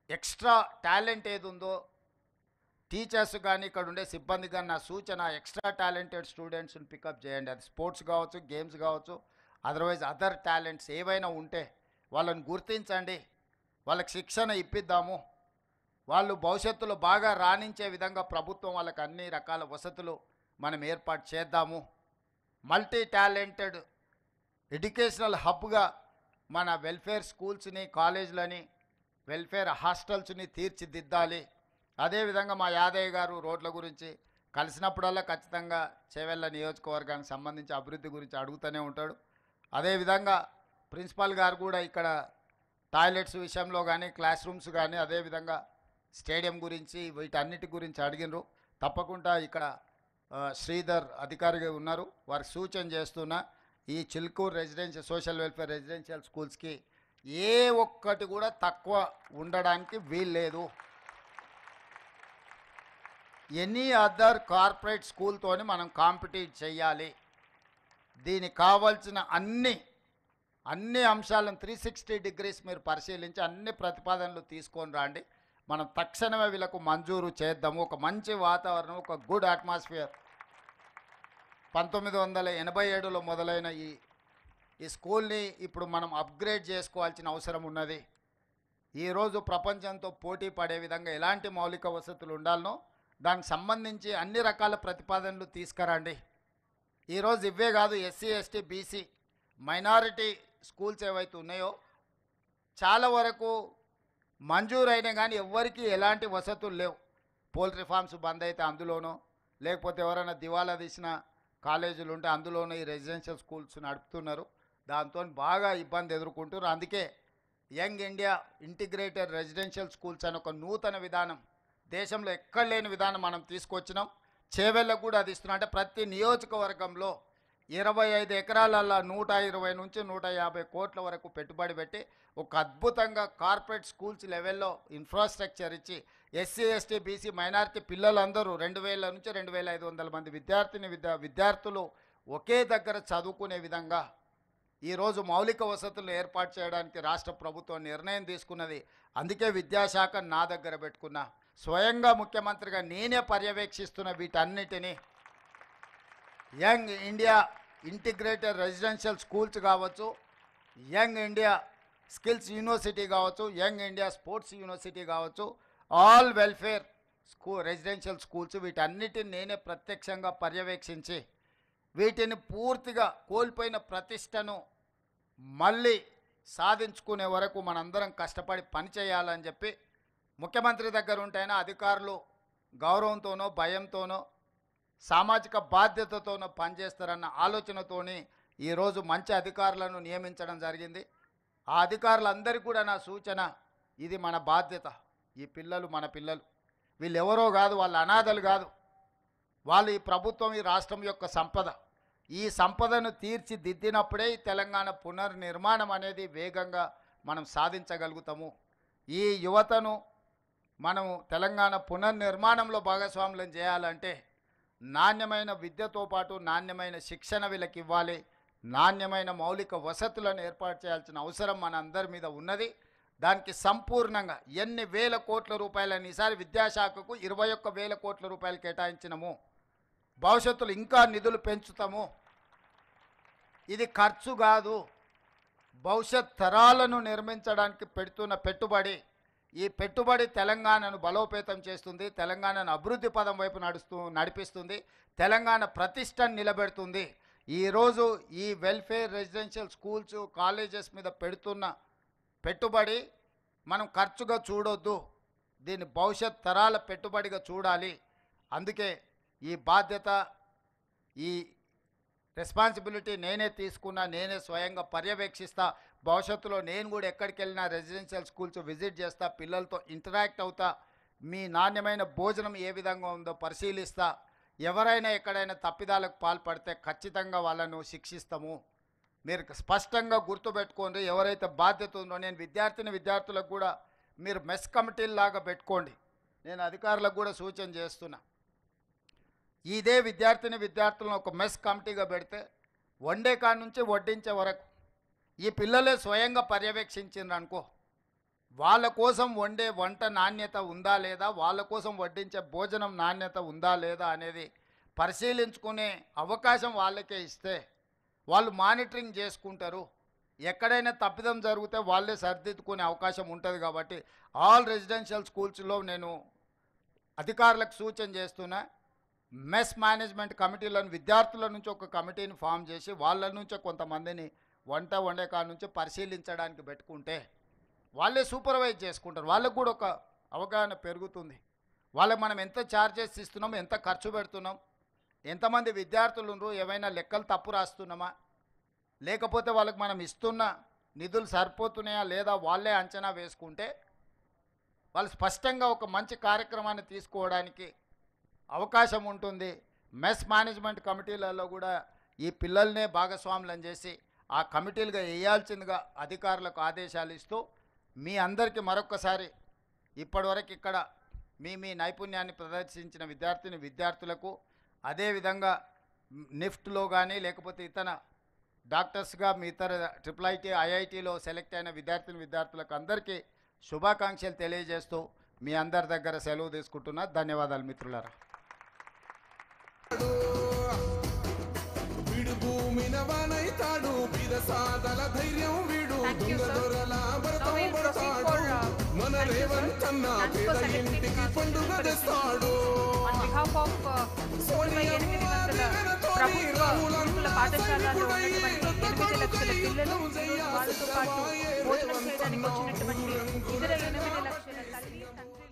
ఎక్స్ట్రా టాలెంట్ ఏది ఉందో టీచర్స్ కానీ ఇక్కడ ఉండే సిబ్బంది కానీ నా సూచన, ఎక్స్ట్రా టాలెంటెడ్ స్టూడెంట్స్ని పికప్ చేయండి. అది స్పోర్ట్స్ కావచ్చు, గేమ్స్ కావచ్చు, అదర్వైజ్ అదర్ టాలెంట్స్ ఏవైనా ఉంటే వాళ్ళని గుర్తించండి, వాళ్ళకి శిక్షణ ఇప్పిద్దాము. వాళ్ళు భవిష్యత్తులో బాగా రాణించే విధంగా ప్రభుత్వం వాళ్ళకి అన్ని రకాల వసతులు మనం ఏర్పాటు చేద్దాము. మల్టీ టాలెంటెడ్ ఎడ్యుకేషనల్ హబ్గా మన వెల్ఫేర్ స్కూల్స్ని, కాలేజీలని, వెల్ఫేర్ హాస్టల్స్ని తీర్చిదిద్దాలి. అదేవిధంగా మా యాదయ్య గారు రోడ్ల గురించి కలిసినప్పుడల్లా ఖచ్చితంగా చేవెళ్ళ నియోజకవర్గానికి సంబంధించి అభివృద్ధి గురించి అడుగుతూనే ఉంటాడు. అదేవిధంగా ప్రిన్సిపాల్ గారు కూడా ఇక్కడ టాయిలెట్స్ విషయంలో కానీ, క్లాస్ రూమ్స్ కానీ, అదేవిధంగా స్టేడియం గురించి వీటన్నిటి గురించి అడిగినరు. తప్పకుండా ఇక్కడ శ్రీధర్ అధికారిగా ఉన్నారు, వారికి సూచన చేస్తున్నా ఈ Chilkur residential social welfare residential స్కూల్స్కి ఏ ఒక్కటి కూడా తక్కువ ఉండడానికి వీల్లేదు. ఎనీ అదర్ కార్పొరేట్ స్కూల్తోని మనం కాంపిటీట్ చేయాలి. దీనికి కావాల్సిన అన్ని అంశాలను 360 degrees మీరు పరిశీలించి అన్ని ప్రతిపాదనలు తీసుకొని రండి. మనం తక్షణమే వీళ్ళకు మంజూరు చేద్దాము. ఒక మంచి వాతావరణం, ఒక గుడ్ అట్మాస్ఫియర్. 1987లో మొదలైన ఈ స్కూల్ని ఇప్పుడు మనం అప్గ్రేడ్ చేసుకోవాల్సిన అవసరం ఉన్నది. ఈరోజు ప్రపంచంతో పోటీ పడే విధంగా ఎలాంటి మౌలిక వసతులు ఉండాలనో దానికి సంబంధించి అన్ని రకాల ప్రతిపాదనలు తీసుకురండి. ఈరోజు ఇవే కాదు, SC, ST, BC, minority schools ఏవైతే ఉన్నాయో చాలా వరకు మంజూరైనా కానీ ఎవ్వరికీ ఎలాంటి వసతులు లేవు. పోల్ట్రీ ఫార్మ్స్ బంద్ అయితే అందులోనో, లేకపోతే ఎవరైనా దివాలా తీసిన కాలేజీలు ఉంటే అందులోనూ ఈ రెసిడెన్షియల్ స్కూల్స్ నడుపుతున్నారు. దాంతో బాగా ఇబ్బంది ఎదుర్కొంటున్నారు. అందుకే young India integrated residential schools అని ఒక నూతన విధానం, దేశంలో ఎక్కడ లేని విధానం మనం తీసుకొచ్చినాం. చేవెళ్ళకు కూడా అది ఇస్తున్నాం. అంటే ప్రతి నియోజకవర్గంలో 25 ఎకరాలలో 120 నుంచి 150 కోట్ల వరకు పెట్టుబడి పెట్టి ఒక అద్భుతంగా కార్పొరేట్ స్కూల్స్ లెవెల్లో ఇన్ఫ్రాస్ట్రక్చర్ ఇచ్చి ఎస్సీ, ఎస్టీ, బీసీ, మైనారిటీ పిల్లలందరూ 2000 నుంచి 2500 మంది విద్యార్థులు ఒకే దగ్గర చదువుకునే విధంగా ఈరోజు మౌలిక వసతులు ఏర్పాటు చేయడానికి రాష్ట్ర ప్రభుత్వం నిర్ణయం తీసుకున్నది. అందుకే విద్యాశాఖ నా దగ్గర పెట్టుకున్నా. స్వయంగా ముఖ్యమంత్రిగా నేనే పర్యవేక్షిస్తున్న వీటన్నిటినీ. Young India integrated residential schools కావచ్చు, యంగ్ ఇండియా స్కిల్స్ యూనివర్సిటీ కావచ్చు, యంగ్ ఇండియా స్పోర్ట్స్ యూనివర్సిటీ కావచ్చు, ఆల్ వెల్ఫేర్ రెసిడెన్షియల్ స్కూల్స్ వీటన్నిటిని నేనే ప్రత్యక్షంగా పర్యవేక్షించి వీటిని పూర్తిగా కోల్పోయిన ప్రతిష్టను మళ్ళీ సాధించుకునే వరకు మనందరం కష్టపడి పనిచేయాలని చెప్పి ముఖ్యమంత్రి దగ్గర ఉంటేనే అధికారులు గౌరవంతోనో భయంతోనో సామాజిక బాధ్యతతోనో పనిచేస్తారన్న ఆలోచనతోని ఈరోజు మంచి అధికారులను నియమించడం జరిగింది. ఆ అధికారులందరికీ కూడా నా సూచన, ఇది మన బాధ్యత. ఈ పిల్లలు మన పిల్లలు, వీళ్ళు ఎవరో కాదు, వాళ్ళు అనాథలు కాదు. వాళ్ళు ఈ ప్రభుత్వం, ఈ రాష్ట్రం యొక్క సంపద. ఈ సంపదను తీర్చిదిద్దినప్పుడే ఈ తెలంగాణ పునర్నిర్మాణం అనేది వేగంగా మనం సాధించగలుగుతాము. ఈ యువతను మనము తెలంగాణ పునర్నిర్మాణంలో భాగస్వాములను చేయాలంటే నాణ్యమైన విద్యతో పాటు నాణ్యమైన శిక్షణ వీళ్ళకి ఇవ్వాలి. నాణ్యమైన మౌలిక వసతులను ఏర్పాటు చేయాల్సిన అవసరం మన అందరి మీద ఉన్నది. దానికి సంపూర్ణంగా ఎన్ని వేల కోట్ల రూపాయలని ఈసారి విద్యాశాఖకు 21,000 కోట్ల రూపాయలు కేటాయించినము. భవిష్యత్తులో ఇంకా నిధులు పెంచుతాము. ఇది ఖర్చు కాదు, భవిష్యత్ తరాలను నిర్మించడానికి పెడుతున్న పెట్టుబడి. ఈ పెట్టుబడి తెలంగాణను బలోపేతం చేస్తుంది, తెలంగాణను అభివృద్ధి పదం వైపు నడిపిస్తుంది, తెలంగాణ ప్రతిష్టను నిలబెడుతుంది. ఈరోజు ఈ వెల్ఫేర్ రెసిడెన్షియల్ స్కూల్స్, కాలేజెస్ మీద పెడుతున్న పెట్టుబడి మనం ఖర్చుగా చూడొద్దు, దీన్ని భవిష్యత్ తరాల పెట్టుబడిగా చూడాలి. అందుకే ఈ బాధ్యత, ఈ రెస్పాన్సిబిలిటీ నేనే తీసుకున్నా, నేనే స్వయంగా పర్యవేక్షిస్తా. భవిష్యత్తులో నేను కూడా ఎక్కడికి వెళ్ళినా రెసిడెన్షియల్ స్కూల్స్ విజిట్ చేస్తా, పిల్లలతో ఇంటరాక్ట్ అవుతా, మీ నాణ్యమైన భోజనం ఏ విధంగా ఉందో పరిశీలిస్తా. ఎవరైనా ఎక్కడైనా తప్పిదాలకు పాల్పడితే ఖచ్చితంగా వాళ్ళను శిక్షిస్తాము. మీరు స్పష్టంగా గుర్తుపెట్టుకోండి. ఎవరైతే బాధ్యత ఉందో, నేను విద్యార్థులకు కూడా మీరు మెస్ కమిటీలాగా పెట్టుకోండి. నేను అధికారులకు కూడా సూచన చేస్తున్నా. ఇదే విద్యార్థులను ఒక మెస్ కమిటీగా పెడితే వండే కాడ నుంచి వడ్డించే వరకు ఈ పిల్లలే స్వయంగా పర్యవేక్షించిండ్రు అనుకో, వాళ్ళ కోసం వండే వంట నాణ్యత ఉందా లేదా, వాళ్ళ కోసం వడ్డించే భోజనం నాణ్యత ఉందా లేదా అనేది పరిశీలించుకునే అవకాశం వాళ్ళకే ఇస్తే వాళ్ళు మానిటరింగ్ చేసుకుంటారు. ఎక్కడైనా తప్పిదం జరిగితే వాళ్ళే సరిదిద్దుకునే అవకాశం ఉంటుంది. కాబట్టి ఆల్ రెసిడెన్షియల్ స్కూల్స్లో నేను అధికారులకు సూచన చేస్తున్నా, మెస్ మేనేజ్మెంట్ కమిటీలను విద్యార్థుల నుంచి ఒక కమిటీని ఫామ్ చేసి వాళ్ళ నుంచే కొంతమందిని వంట వండే కాడ నుంచి పరిశీలించడానికి పెట్టుకుంటే వాళ్ళే సూపర్వైజ్ చేసుకుంటారు. వాళ్ళకు కూడా ఒక అవగాహన పెరుగుతుంది. వాళ్ళకి మనం ఎంత ఛార్జెస్ ఇస్తున్నాం, ఎంత ఖర్చు పెడుతున్నాం, ఎంతమంది విద్యార్థులు ఉన్నారు, ఏమైనా లెక్కలు తప్పు రాస్తున్నామా, లేకపోతే వాళ్ళకి మనం ఇస్తున్న నిధులు సరిపోతున్నాయా లేదా వాళ్ళే అంచనా వేసుకుంటే వాళ్ళు స్పష్టంగా ఒక మంచి కార్యక్రమాన్ని తీసుకోవడానికి అవకాశం ఉంటుంది. మెస్ మేనేజ్మెంట్ కమిటీలలో కూడా ఈ పిల్లల్నే భాగస్వాములను చేసి ఆ కమిటీలుగా వేయాల్సిందిగా అధికారులకు ఆదేశాలు ఇస్తూ, మీ అందరికీ మరొక్కసారి ఇప్పటివరకు ఇక్కడ మీ నైపుణ్యాన్ని ప్రదర్శించిన విద్యార్థులకు, అదేవిధంగా నిఫ్ట్లో కానీ లేకపోతే ఇతర డాక్టర్స్గా మీ ఇతర IIT IITలో సెలెక్ట్ అయిన విద్యార్థులకు అందరికీ శుభాకాంక్షలు తెలియజేస్తూ మీ అందరి దగ్గర సెలవు తీసుకుంటున్నా. ధన్యవాదాలు మిత్రులారా. వీడు భూమిన వానైతాడు, బిరసాదల ధైర్యం వీడు, దొంగదొరల భరతం పడతాడు, మన రేవంతన్న పేద ఇంటికి పండుగ తెస్తాడు. పాఠశాలలో ఉన్నటువంటి 8 లక్షల పిల్లలు వాళ్ళతో పాటు భోజనం చేయడానికి వచ్చినటువంటి ఇతర 8 లక్షల తల్లి తండ్రులు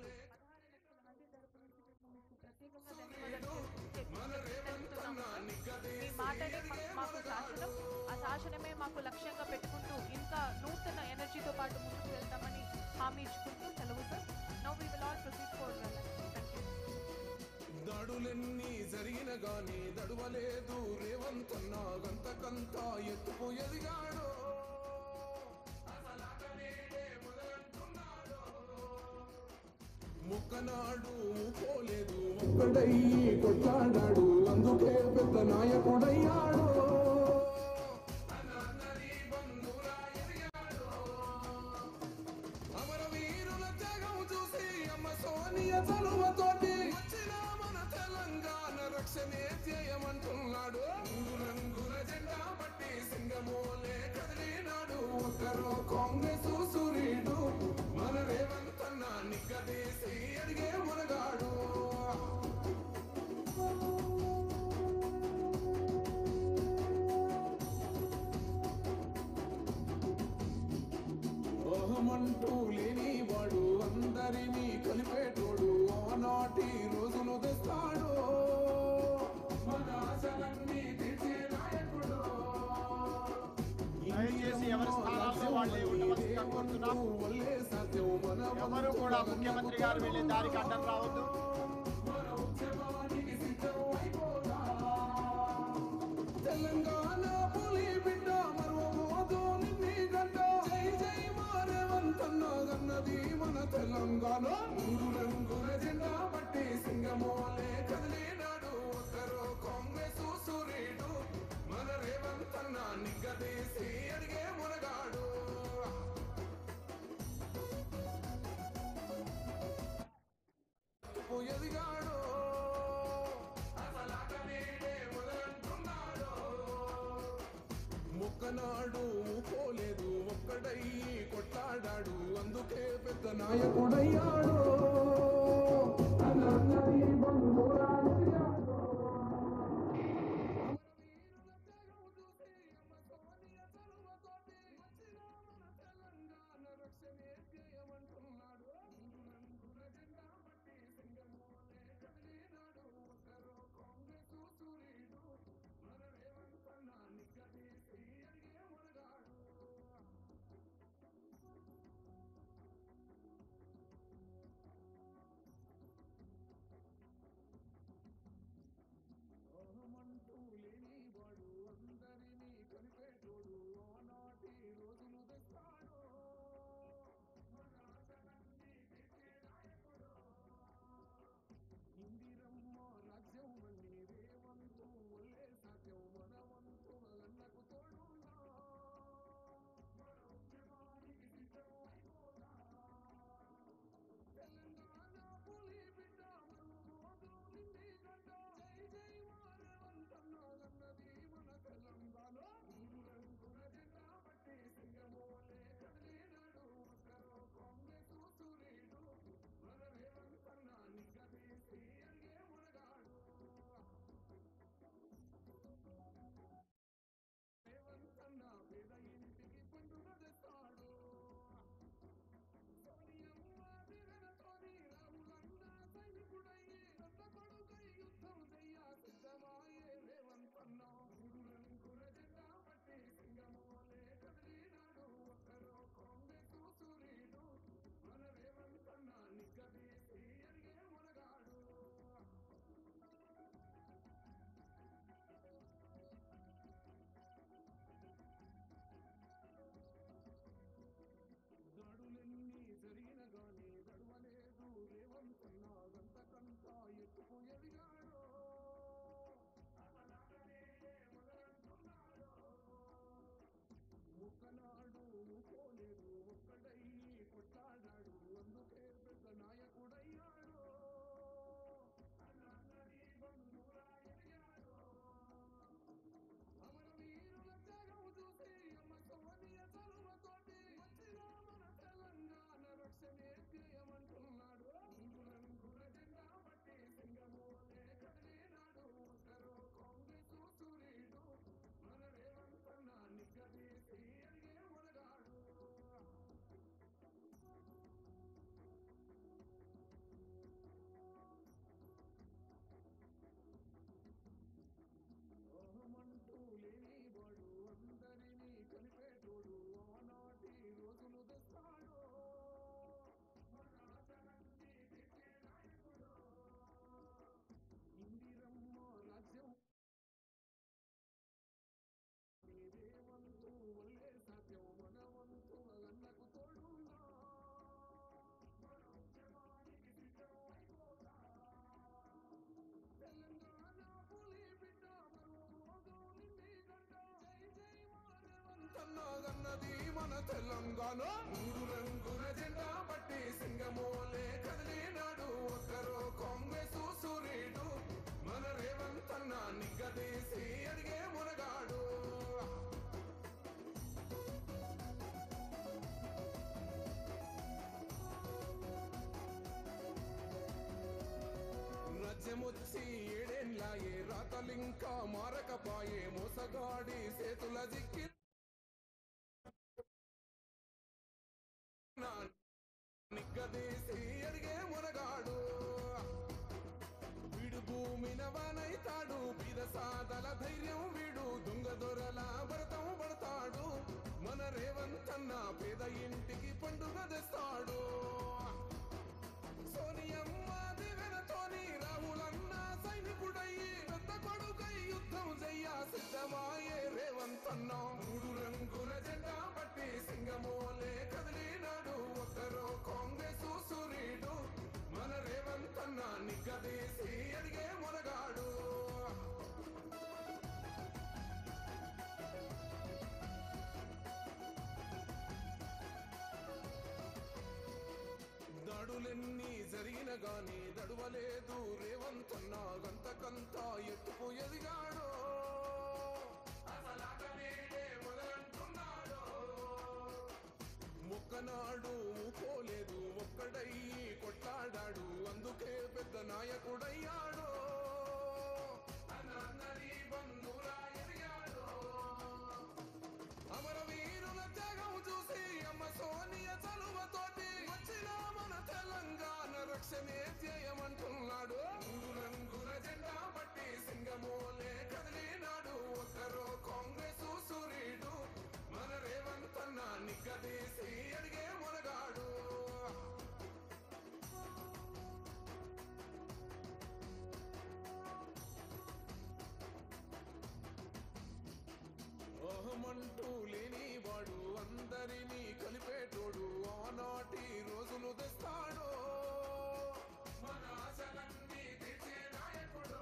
మీ మాటనే మాకు శాసనం, ఆ శాసనమే మాకు లక్ష్యంగా పెట్టుకుంటూ ఇంకా నూతన ఎనర్జీతో పాటు ముందుకు వెళ్తామని హామీ ఇచ్చుకుంటూ సెలవు sir. Now we will all proceed for దాడులెన్ని జరిగిన గాని దడువలేదు రేవంతన్న, గంతకంత ఎత్తుకు ఎదిగాడు. ముక్కనాడు పోలేదు, ఒక్కడై కొట్లాడాడు, అందుకే పెద్ద నాయకుడయ్యాడు. అమరవీరుల త్యాగం చూసి అమ్మ సోనియ చలువతోటి వచ్చిన మన తెలంగాణ రక్షణే ధ్యేయమంటున్నాడు. రంగుల జెండా పట్టి సింగమోలే కదిలినాడు, ఒక్కరో కాంగ్రెస్ సూర్యుడు, మన రేవంతన్న నిగ్గదీసి అడిగే మునగాడు. ఓహమంటూ లేని వాడు, అందరినీ కలిపేటోడు, ఆనాటి రోజులు తెస్తాడు, మన ఆశలన్నీ తీర్చే నాయకుడు. దయచేసి ఎవరి స్థానాల్లో వాళ్ళే ఉండవలసిందిగా కోరుతున్నాం. ఎవరు కూడా ముఖ్యమంత్రి గారు వెళ్ళే దారికి అడ్డం రావద్దు. తెలంగాణ పులి బిడ్డ మరవబోదు నిన్ని గడ్డ, జై జై మారేవంతన్న గన్నది మన తెలంగాణ. రంగుల జెండా పట్టి సింగమోలే కదిలినాడు, ఒక్కరో కాంగ్రెస్ సూర్యుడు, మన రేవంతన్న నిగ్గదీసి అడిగే మునగాడు. ఎదిగాడు, ముక్కనాడు పోలేదు, ఒక్కడై కొట్లాడాడు, అందుకే పెద్ద నాయకుడయ్యాడు. తన్నాగన్నది మన తెలంగాణ మూడు రంగుల జెండా పట్టి సింగమోలే కదిలినాడు ఒక్కరో కాంగ్రెస్ సూర్యుడు మన రేవంతన్న నిగదీసి అడిగే మునగాడు రేవంతన్న పేద ఇంటికి పండుగ తెస్తాడు సోనియమ్మ దిగనతోని రాహులన్న సైనికుడయ్యి రొట్ట కొడుకై యుద్ధం చెయ్య సిద్ధమాయే రేవంతన్న మూడు రంగుల జెండా పట్టి సింగమోలే కదిలినాడు ఒక్కరో కాంగ్రెస్ సూర్యుడు మన రేవంతన్న నిగ్గదీసి అడిగే మునగాడు దాడులెన్ని జరిగిన గాని దడవలేదు రేవంతన్న గంతకంతా ఎత్తుకు ఎదిగాడు ముక్కనాడు ముక్కోలేదు ఒక్కడై కొట్లాడాడు అందుకే పెద్ద నాయకుడయ్యాడు అన్నది బంధువులా ఎదిగాడు అమరవీరుల త్యాగం చూసి అమ్మ సోనియ చలువతోటి వచ్చిన మన తెలంగాణ రక్షణే ధ్యేయమంటున్నాడు మూడు రంగుల జెండా పట్టి సింగమోలే కదిలినాడు ఒక్కరో కాంగ్రెస్ సూర్యుడు మన రేవంతన్న నిగ్గదీసి అడిగే మునగాడు ఓహమంటూ లేనివాడు అందరినీ కలిపేటోడు ఆనాటి రోజులు తెస్తాడు మన ఆశలన్నీ తీర్చే నాయకుడు ఇందిరమ్మ రాజ్యం రేవంతు వల్లే సాధ్యం మన వంతు అన్నకు తోడున్నా మన ఉద్యమానికి సిద్ధం అయిపోతా తెలంగాణ పులి బిడ్డ మరోదు నిండి గడ్డ జై జై రేవంతన్నది మన తెలంగాణ మూడు రంగుల జెండా పట్టి సింగమోలే కదిలినాడు ఒక్కరో కాంగ్రెస్ సూర్యుడు మన రేవంతన్న నిగ్గదీసి అడిగే మునగాడు రాజ్యమొచ్చి ఏడేళ్ళాయే రాతలింకా మారకపాయే మోసగాడి చేతుల జిక్కి నిగ్గదీసి అడిగే మునగాడు వీడు భూమిన వానైతాడు బీదసాదల ధైర్యం వీడు దొంగ దొరల భరతం పడతాడు మన రేవంతన్న పేద ఇంటికి పండుగ తెస్తాడు సోనియమ్మ దివెనతోని రాహులన్న సైనికుడయ్యి రొట్ట కొడుకై యుద్ధం చెయ్య సిద్ధమాయే రేవంతన్న మూడు రంగుల జెండా పట్టి సింగమోలే కదిలినాడు ఒక్కరో కాంగ్రెస్ సూర్యుడు మన రేవంతన్న నిగ్గదీసి అడిగే మునగాడు దాడులెన్ని జరిగిన గాని దడవలేదు రేవంతన్న గంతకంతా ఎత్తుకు ఎదిగాడు అసలాగనేడే మొదలంటున్నాడు మొక్కనాడు ఊకోలేదు ఒక్కడై కొట్లాడాడు అందుకే పెద్ద నాయకుడయ్యాడు అన్నది బంధువులా ఎదిగాడు అమరవీరుల త్యాగం చూసి అమ్మ సోనియ చలువతోటి వచ్చిన మన తెలంగాణ రక్షణే ధ్యేయమంటున్నాడు మూడు రంగుల జెండా పట్టి సింగమోలే కదిలినాడు ఒక్కరో కాంగ్రెస్ సూర్యుడు మన రేవంతన్న నిగ్గదీసి అడిగే మునగాడు ఓహమంటూ లేనివాడు అందరినీ కలిపేటోడు ఆనాటి రోజులు తెస్తాడు మన ఆశలన్నీ తీర్చే నాయకుడు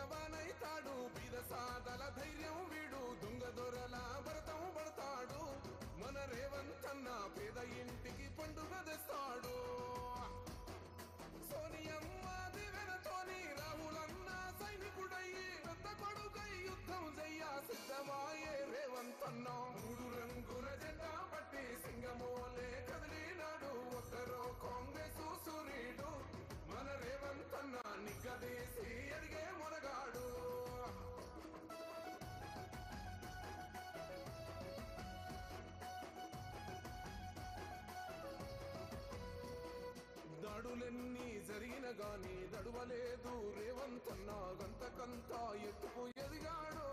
జవానైతాడు బీద సాదల ధైర్యం వీడు దొంగ దొరల భరతం పడతాడు మన రేవంతన్న పేద ఇంటికి పండుగ తెస్తాడు సోనియమ్మ దివెనతోని రాహులన్న సైనికుడయ్యి పెద్ద కొడుకై యుద్ధం చెయ్య సిద్ధమాయే రేవంతన్న మూడు రంగుల జెండా పట్టి సింగమోలే కదిలినాడు ఒక్కరో కాంగ్రెస్ సూర్యుడు మన రేవంతన్న నిగ్గదీసి అడిగే మొనగాడు దాడులెన్ని జరిగిన గాని దడువలేదు రేవంతన్న గంతకంత ఎత్తుకు ఎదిగాడు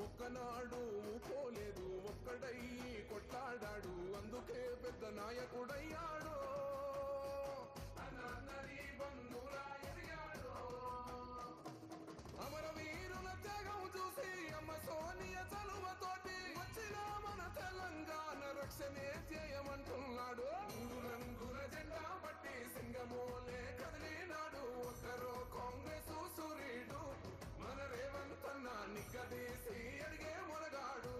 ఒక్కనాడు పోలేదు ఒక్కడయ్యి కొట్లాడాడు అందుకే పెద్ద నాయకుడయ్యాడు అమరవీరుల త్యాగం చూసి అమ్మ సోనియ చలువతోటి వచ్చిన మన తెలంగాణ రక్షణే చేయమంటున్నాడు మూడు రంగుల జెండా పట్టి సింగమోలే కదిలినాడు ఒక్కరో కాంగ్రెస్ సూర్యుడు మన రేవంతన్న నిగ్గదీసి అడిగే మొనగాడు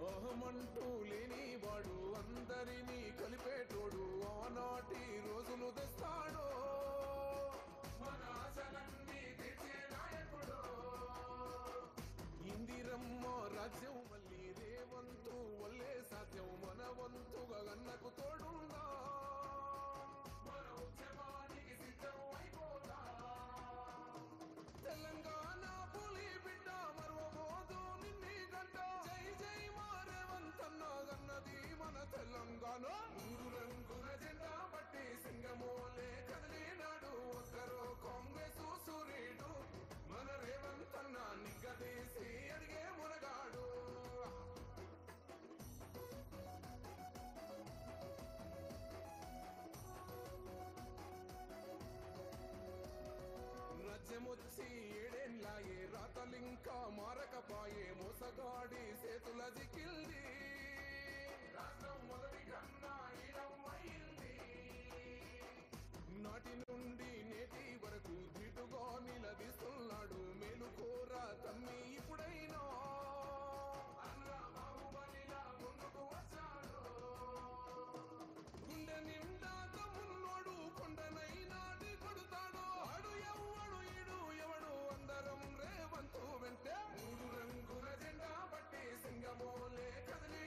ఓహమంటూ లేని వాడు అందరినీ కలిపేటోడు ఆనాటి రోజులు తెస్తాడు మన ఆశలన్నీ తెచ్చే నాయకుడు ఇందిరమ్మ రాజ్యం మళ్ళీ రేవంతు వల్లే సాధ్యం మన వంతుగా గన్నకు తోడుందా మన ఉద్యమానికి సిద్ధం అయిపోతా తెలంగాణ పులి బిడ్డ మరవబోదు నిన్ని గంట జై జై మా రేవంతన్న గన్నది మన తెలంగాణ మూడు రంగుల జెండా పట్టి సింగమోలే కదిలినాడు ఒక్కరో కాంగ్రెస్ సూర్యుడు మన రేవంతన్న నిగ్గదీసి అడిగే మునగాడు రాజ్యమొచ్చి ఏడేళ్ళాయే రాతలింకా మారకపాయే మోసగాడి చేతుల జికిల్ది రాష్ట్రం మొదటి కన్నా ఈడమైంది నాటి నుండి నేటి వరకు ధీటుగా నిలదీస్తున్నాడు మేలుకోరా తమ్మి ఇప్పుడైనా అన్న బాహుబలిలా ముందుకు వచ్చాడు గుండె నిండా తమ్మున్నోడు కొండనైనా కొడుతాడు ఆడు ఎవడు ఈడు ఎవడు అందరం రేవంతు వెంటే మూడు రంగుల జెండా పట్టి సింగమోలే కదిలి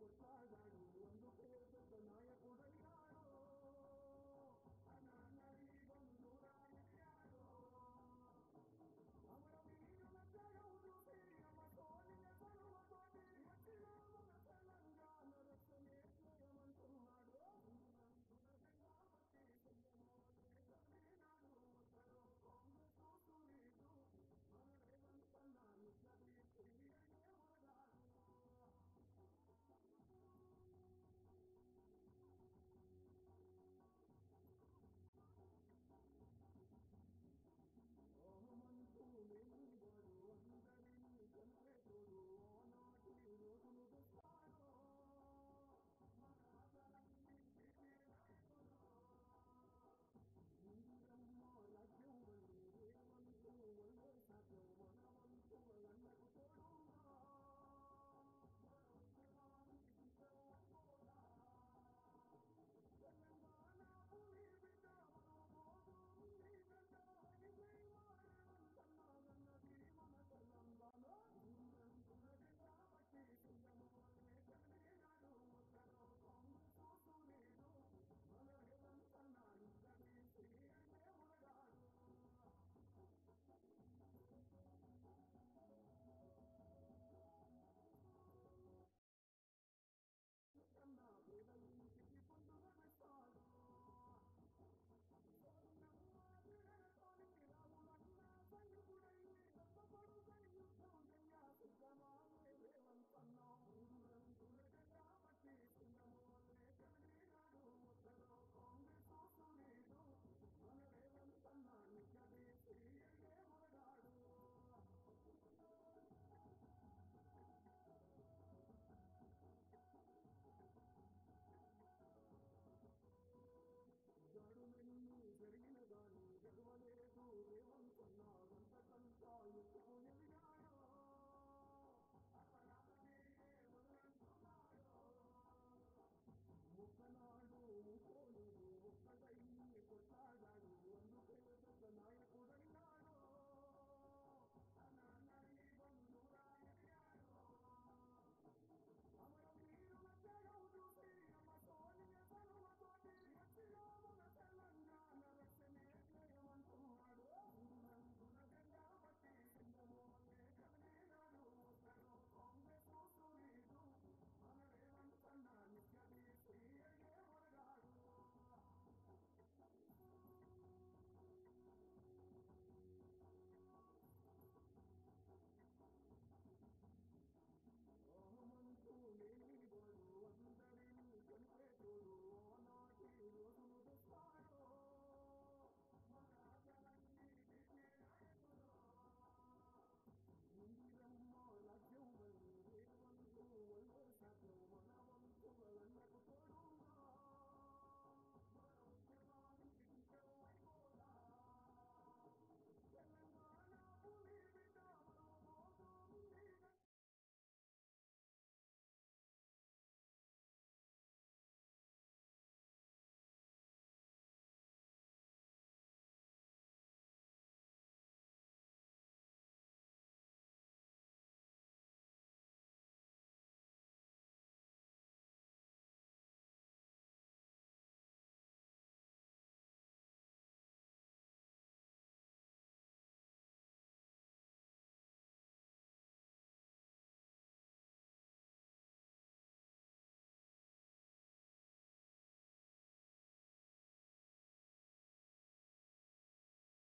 కొట్లాడాడు